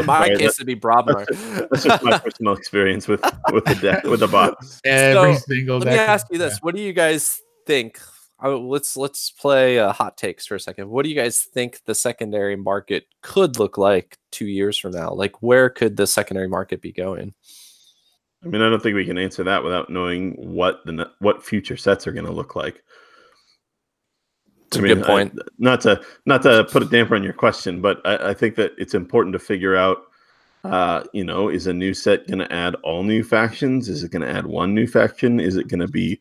my case, it'd be Brobnar. That's just my personal experience with the deck, with the box. Every single let deck. me ask you this: what do you guys think? Let's play hot takes for a second. What do you guys think the secondary market could look like 2 years from now? Like, where could the secondary market be going? I mean, I don't think we can answer that without knowing what future sets are going to look like. It's a good point. Not to put a damper on your question, but I think that it's important to figure out, you know, is a new set going to add all new factions? Is it going to add one new faction? Is it going to be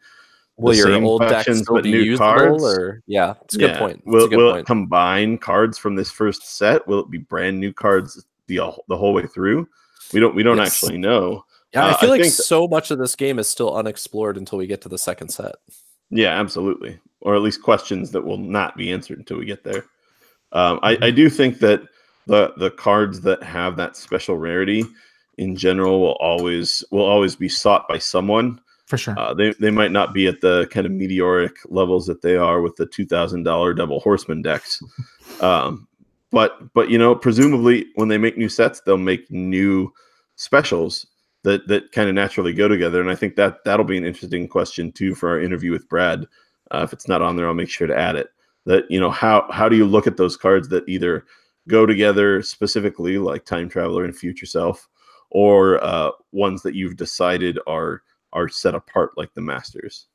will your same old factions deck still but be new usable? cards? Or yeah, it's a good point. Will it combine cards from this first set? Will it be brand new cards the whole way through? We don't actually know. Yeah, I feel like so much of this game is still unexplored until we get to the second set. Yeah, absolutely. Or at least questions that will not be answered until we get there. I do think that the cards that have that special rarity in general will always be sought by someone. For sure. They might not be at the kind of meteoric levels that they are with the $2,000 double horseman decks. But you know, presumably when they make new sets, they'll make new specials that kind of naturally go together. And I think that'll be an interesting question too for our interview with Brad. If it's not on there, I'll make sure to add it. That, you know, how do you look at those cards that either go together specifically, like Time Traveler and Future Self, or ones that you've decided are set apart, like the Masters?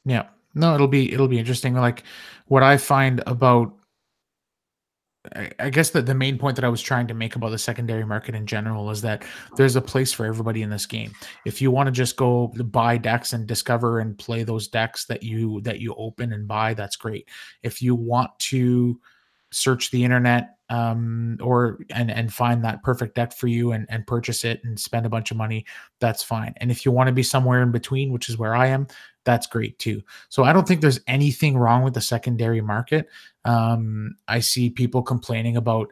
Yeah, no, it'll be interesting. Like, what I find about, I guess that the main point that I was trying to make about the secondary market in general is that there's a place for everybody in this game. If you want to just go buy decks and discover and play those decks that you open and buy, that's great. If you want to search the internet or find that perfect deck for you and purchase it and spend a bunch of money, that's fine. And if you want to be somewhere in between, which is where I am, that's great too. So I don't think there's anything wrong with the secondary market. I see people complaining about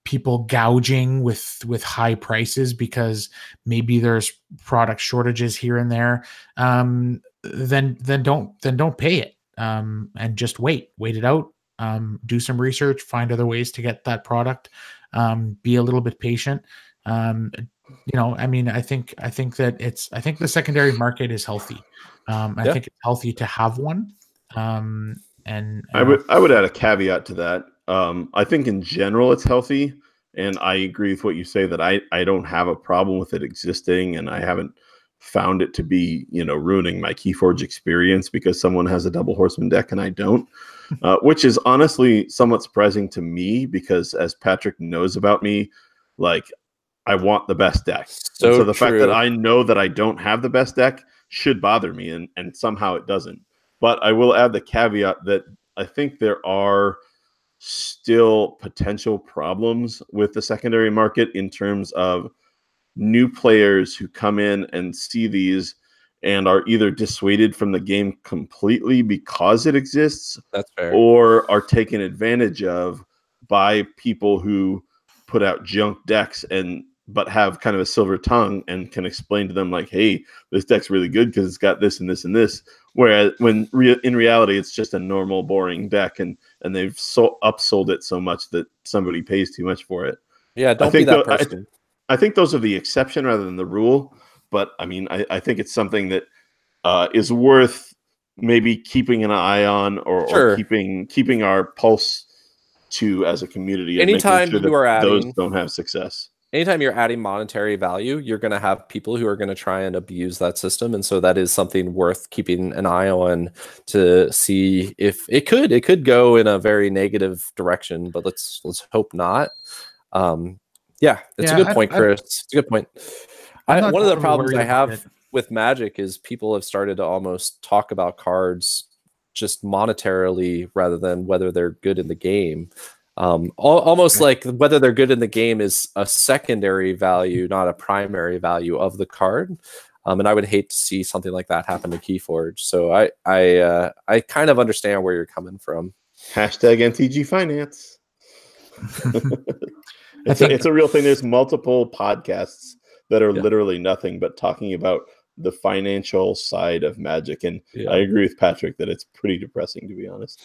people gouging with high prices because maybe there's product shortages here and there. Then don't pay it and just wait it out. Do some research, find other ways to get that product. Be a little bit patient. You know, I mean, I think the secondary market is healthy. I think it's healthy to have one. And I would add a caveat to that. I think in general it's healthy, and I agree with what you say that I don't have a problem with it existing, and I haven't found it to be, you know, ruining my Keyforge experience because someone has a double horseman deck and I don't, which is honestly somewhat surprising to me because, as Patrick knows about me, like, I want the best deck. So the fact that I know that I don't have the best deck should bother me, and somehow it doesn't. But I will add the caveat that I think there are still potential problems with the secondary market in terms of new players who come in and see these and are either dissuaded from the game completely because it exists, That's fair. or are taken advantage of by people who put out junk decks but have kind of a silver tongue and can explain to them like, hey, this deck's really good because it's got this and this and this. Whereas in reality, it's just a normal, boring deck, and they've upsold it so much that somebody pays too much for it. Yeah, don't be that person. I think those are the exception rather than the rule. But I mean, I think it's something that is worth maybe keeping an eye on, or keeping our pulse to as a community. Anytime sure you are adding, those don't have success. Anytime you're adding monetary value, you're going to have people who are going to try and abuse that system, and so that is something worth keeping an eye on to see if it could go in a very negative direction. But let's hope not. Yeah, it's a good point, Chris. It's a good point. One of the problems I have with Magic is people have started to almost talk about cards just monetarily rather than whether they're good in the game. Almost like whether they're good in the game is a secondary value, not a primary value of the card. And I would hate to see something like that happen to Keyforge. So I kind of understand where you're coming from. Hashtag NTG Finance. It's a real thing. There's multiple podcasts that are literally nothing but talking about the financial side of Magic. And I agree with Patrick that it's pretty depressing, to be honest.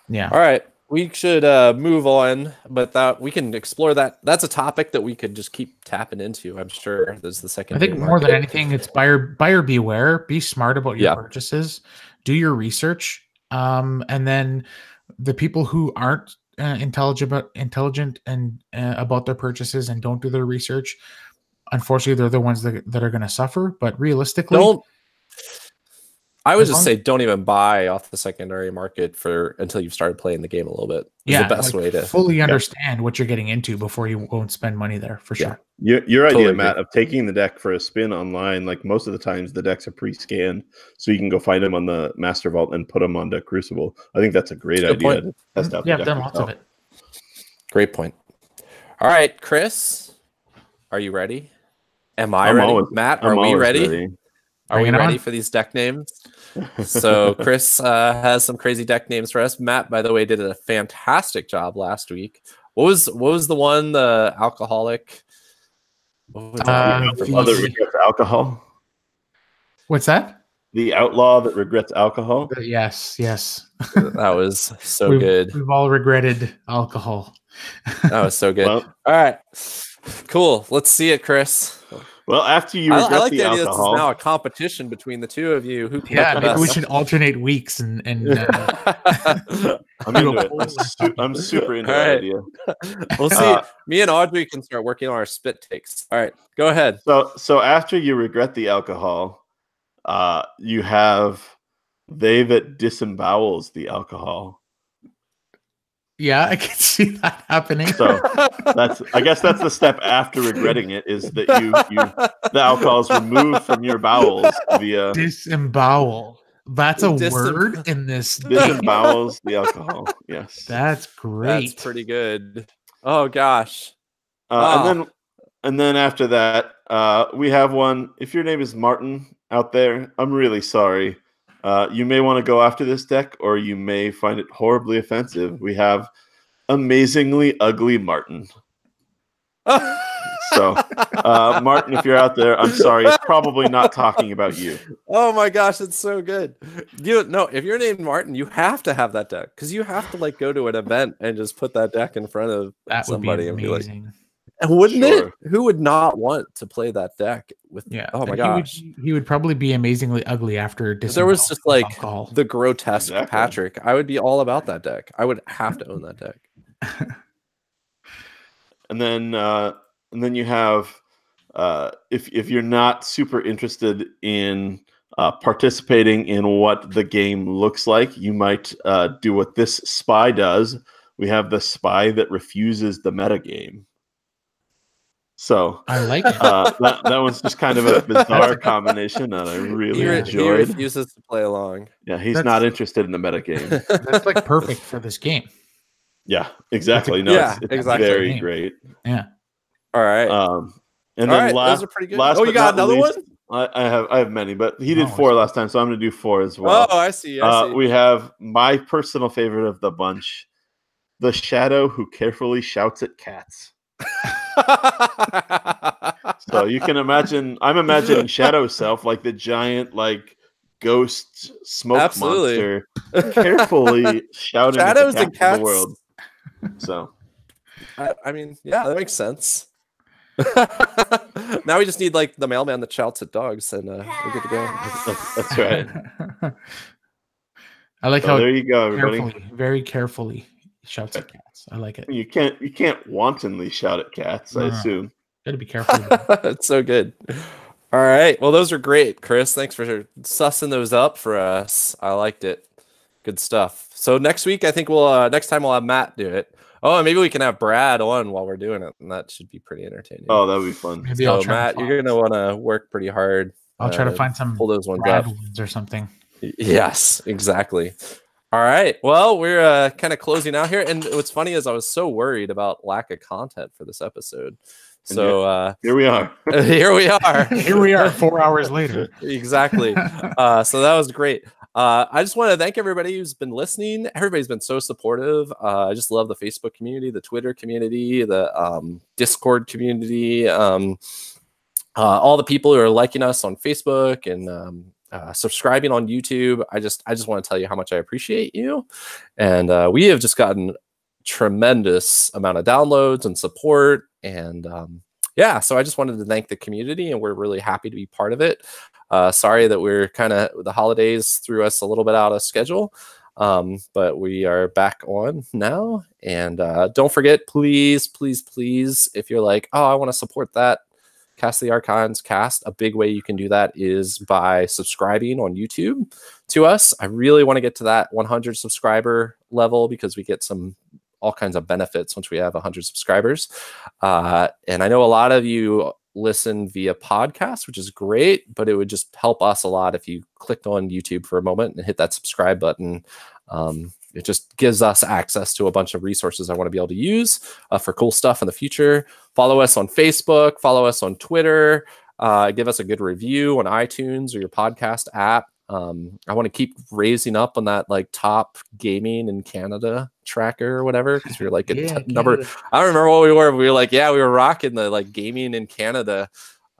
Yeah. All right. We should move on, but we can explore that. That's a topic that we could just keep tapping into. I'm sure there's the second. I think more than anything, it's buyer beware. Be smart about your purchases. Do your research. And then the people who aren't intelligent and about their purchases and don't do their research, unfortunately, they're the ones that are going to suffer. But realistically, I would just say don't even buy off the secondary market until you've started playing the game a little bit. It's the best way to fully understand what you're getting into before you go and spend money there, for sure. Your idea, Matt, of taking the deck for a spin online, like most of the times the decks are pre-scanned, so you can go find them on the Master Vault and put them onto Crucible. I think that's a great idea to test out. Yeah, I've done lots of it. Great point. All right, Chris, are you ready? Am I ready? Matt, are we ready? Are we ready for these deck names? So Chris has some crazy deck names for us. Matt, by the way, did a fantastic job last week. What was the one? The alcoholic. What was that regrets alcohol. What's that? The outlaw that regrets alcohol. Yes. That was so good. We've all regretted alcohol. That was so good. Well, all right, cool. Let's see it, Chris. Well, after you regret I like the idea alcohol, this is now a competition between the two of you. Maybe we should alternate weeks and I'm into it. I'm super into that idea. We'll see. Me and Audrey can start working on our spit takes. All right, go ahead. So after you regret the alcohol, you have they that disembowels the alcohol. Yeah, I can see that happening. So I guess that's the step after regretting it, is that the alcohol is removed from your bowels via disembowel. That's a word in this. Disembowels the alcohol. Yes, that's great. That's pretty good. Oh gosh. And then after that, we have one. If your name is Martin out there, I'm really sorry. You may want to go after this deck, or you may find it horribly offensive. We have Amazingly Ugly Martin. So, Martin, if you're out there, I'm sorry. It's probably not talking about you. Oh my gosh, it's so good. If you're named Martin, you have to have that deck, because you have to go to an event and just put that deck in front of somebody and be like, wouldn't it? Who would not want to play that deck with? Yeah. Oh my gosh. He would probably be amazingly ugly after. There was just alcohol. The grotesque Patrick. I would be all about that deck. I would have to own that deck. And then you have if you're not super interested in participating in what the game looks like, you might do what this spy does. We have the spy that refuses the metagame. So I like it. That one's just kind of a bizarre combination that I really enjoyed. He refuses to play along. Yeah, he's not interested in the metagame. That's perfect for this game. Yeah, exactly. It's exactly. Very great. Yeah. All right. And then those are pretty good. Last you got another one? I have many, but he did Oh, 4 last time, so I'm going to do 4 as well. Oh, I see. I see. We have my personal favorite of the bunch, the shadow who carefully shouts at cats. So you can imagine, I'm imagining Shadow Self, like the giant, like ghost smoke Absolutely. monster, carefully shouting at the Shadows and cats of the cats. world. So I mean, yeah, that makes sense. Now we just need like the mailman that shouts at dogs, and we're good to go. that's right. I like So how there you go, everybody. carefully, very carefully shouts at cats. I like it. You can't wantonly shout at cats, I assume. Gotta be careful. It's so good. All right. Well, those are great, Chris. Thanks for sussing those up for us. I liked it. Good stuff. So next week, I think next time we'll have Matt do it. Oh, and maybe we can have Brad on while we're doing it, and that should be pretty entertaining. Oh, that would be fun. Maybe so Matt, you're gonna want to work pretty hard. I'll try to find some pull those ones Brad up ones or something. Yes, exactly. All right. Well, we're kind of closing out here, and what's funny is I was so worried about lack of content for this episode. So here we are. Here we are. Here we are 4 hours later. Exactly. So that was great. I just want to thank everybody who's been listening. Everybody's been so supportive. I just love the Facebook community, the Twitter community, the Discord community, all the people who are liking us on Facebook and subscribing on YouTube. I just want to tell you how much I appreciate you. And we have just gotten tremendous amount of downloads and support. And yeah, so I just wanted to thank the community, and we're really happy to be part of it. Sorry that we're the holidays threw us a little bit out of schedule. But we are back on now. And don't forget, please, please, please, if you're like, oh, I want to support that Cast the Archons cast, a big way you can do that is by subscribing on YouTube to us. I really want to get to that 100 subscriber level because we get all kinds of benefits once we have 100 subscribers. And I know a lot of you listen via podcast, which is great, but it would just help us a lot if you clicked on YouTube for a moment and hit that subscribe button. It just gives us access to a bunch of resources I want to be able to use for cool stuff in the future. Follow us on Facebook, follow us on Twitter, give us a good review on iTunes or your podcast app. I want to keep raising up on that like top gaming in Canada tracker or whatever, because we were like number. I don't remember what we were. We were like, yeah, we were rocking the like gaming in Canada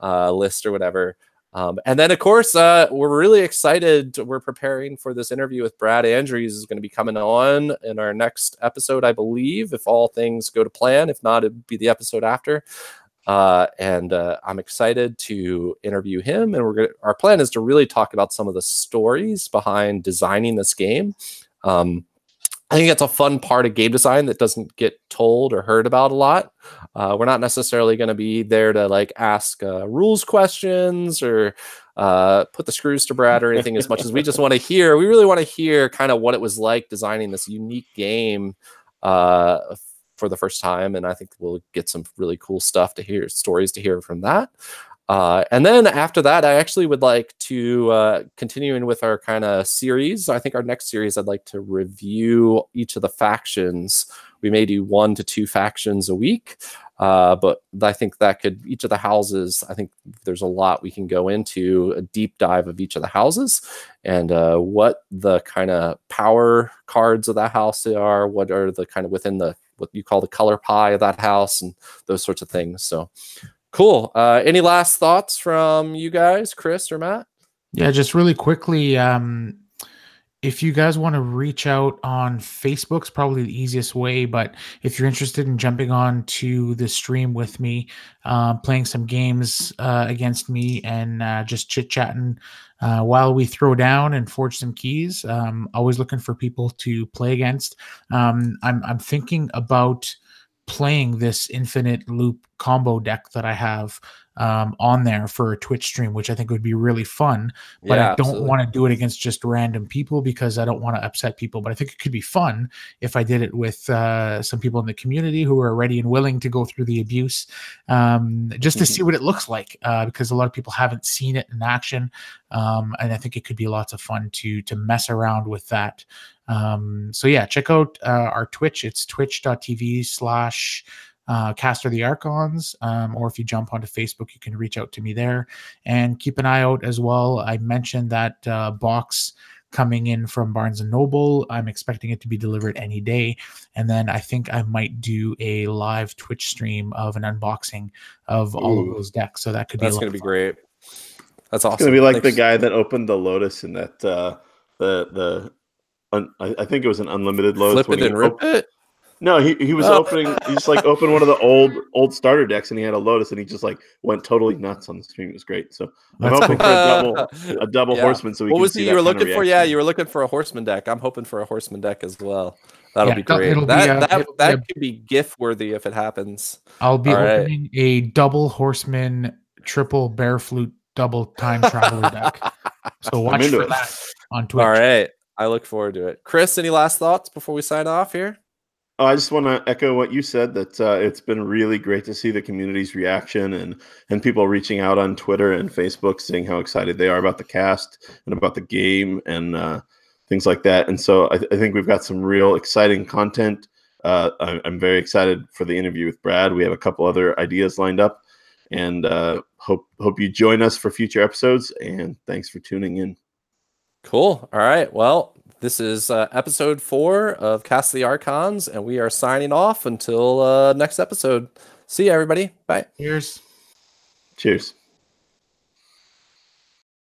list or whatever. And then, of course, we're really excited. We're preparing for this interview with Brad Andrews. Is going to be coming on in our next episode, I believe, if all things go to plan. If not, it'd be the episode after. And I'm excited to interview him. And our plan is to really talk about some of the stories behind designing this game. I think it's a fun part of game design that doesn't get told or heard about a lot. We're not necessarily going to be there to like ask rules questions or put the screws to Brad or anything as much as we just want to hear. We really want to hear kind of what it was like designing this unique game for the first time. And I think we'll get some really cool stuff to hear, stories to hear from that. And then after that, I actually would like to continue with our kind of series. I think our next series, I'd like to review each of the factions. We may do 1 to 2 factions a week, but I think that each of the houses, I think there's a lot we can go into, a deep dive of each of the houses and what the kind of power cards of that house are, what are the kind of within what you call the color pie of that house and those sorts of things. So cool. Any last thoughts from you guys, Chris or Matt? Yeah, just really quickly, if you guys want to reach out on Facebook, it's probably the easiest way. But if you're interested in jumping on to the stream with me, playing some games against me and just chit-chatting while we throw down and forge some keys, always looking for people to play against. I'm thinking about playing this infinite loop combo deck that I have on there for a Twitch stream, which I think would be really fun, but Yeah, I don't want to do it against just random people because I don't want to upset people. But I think it could be fun if I did it with some people in the community who are ready and willing to go through the abuse, just to see what it looks like, because a lot of people haven't seen it in action. And I think it could be lots of fun to mess around with that. So yeah, check out our Twitch. It's twitch.tv/ Caster the Archons, or if you jump onto Facebook, you can reach out to me there. And keep an eye out as well. I mentioned that box coming in from Barnes & Noble. I'm expecting it to be delivered any day. And then I think I might do a live Twitch stream of an unboxing of all of those decks. So that could be That's going to be great. That's awesome. It's going to be like the guy that opened the Lotus in that I think it was an unlimited Lotus. Flip it and rip it? No, he was opening. He just like opened one of the old starter decks, and he had a Lotus, and he just like went totally nuts on the stream. It was great. So I'm hoping for a double horseman. So we what can was see it you were looking kind of for? Yeah, you were looking for a horseman deck. I'm hoping for a horseman deck as well. That'll be great. That could be gift worthy if it happens. I'll be opening a double horseman, triple bear flute, double time traveler deck. So watch for that on Twitch. All right. I look forward to it. Chris, any last thoughts before we sign off here? I just want to echo what you said, that it's been really great to see the community's reaction and people reaching out on Twitter and Facebook saying how excited they are about the cast and about the game and things like that. And so I think we've got some real exciting content. I'm very excited for the interview with Brad. We have a couple other ideas lined up, and hope you join us for future episodes. And thanks for tuning in. Cool. All right. Well, this is episode 4 of Cast the Archons, and we are signing off until next episode. See you, everybody. Bye. Cheers. Cheers.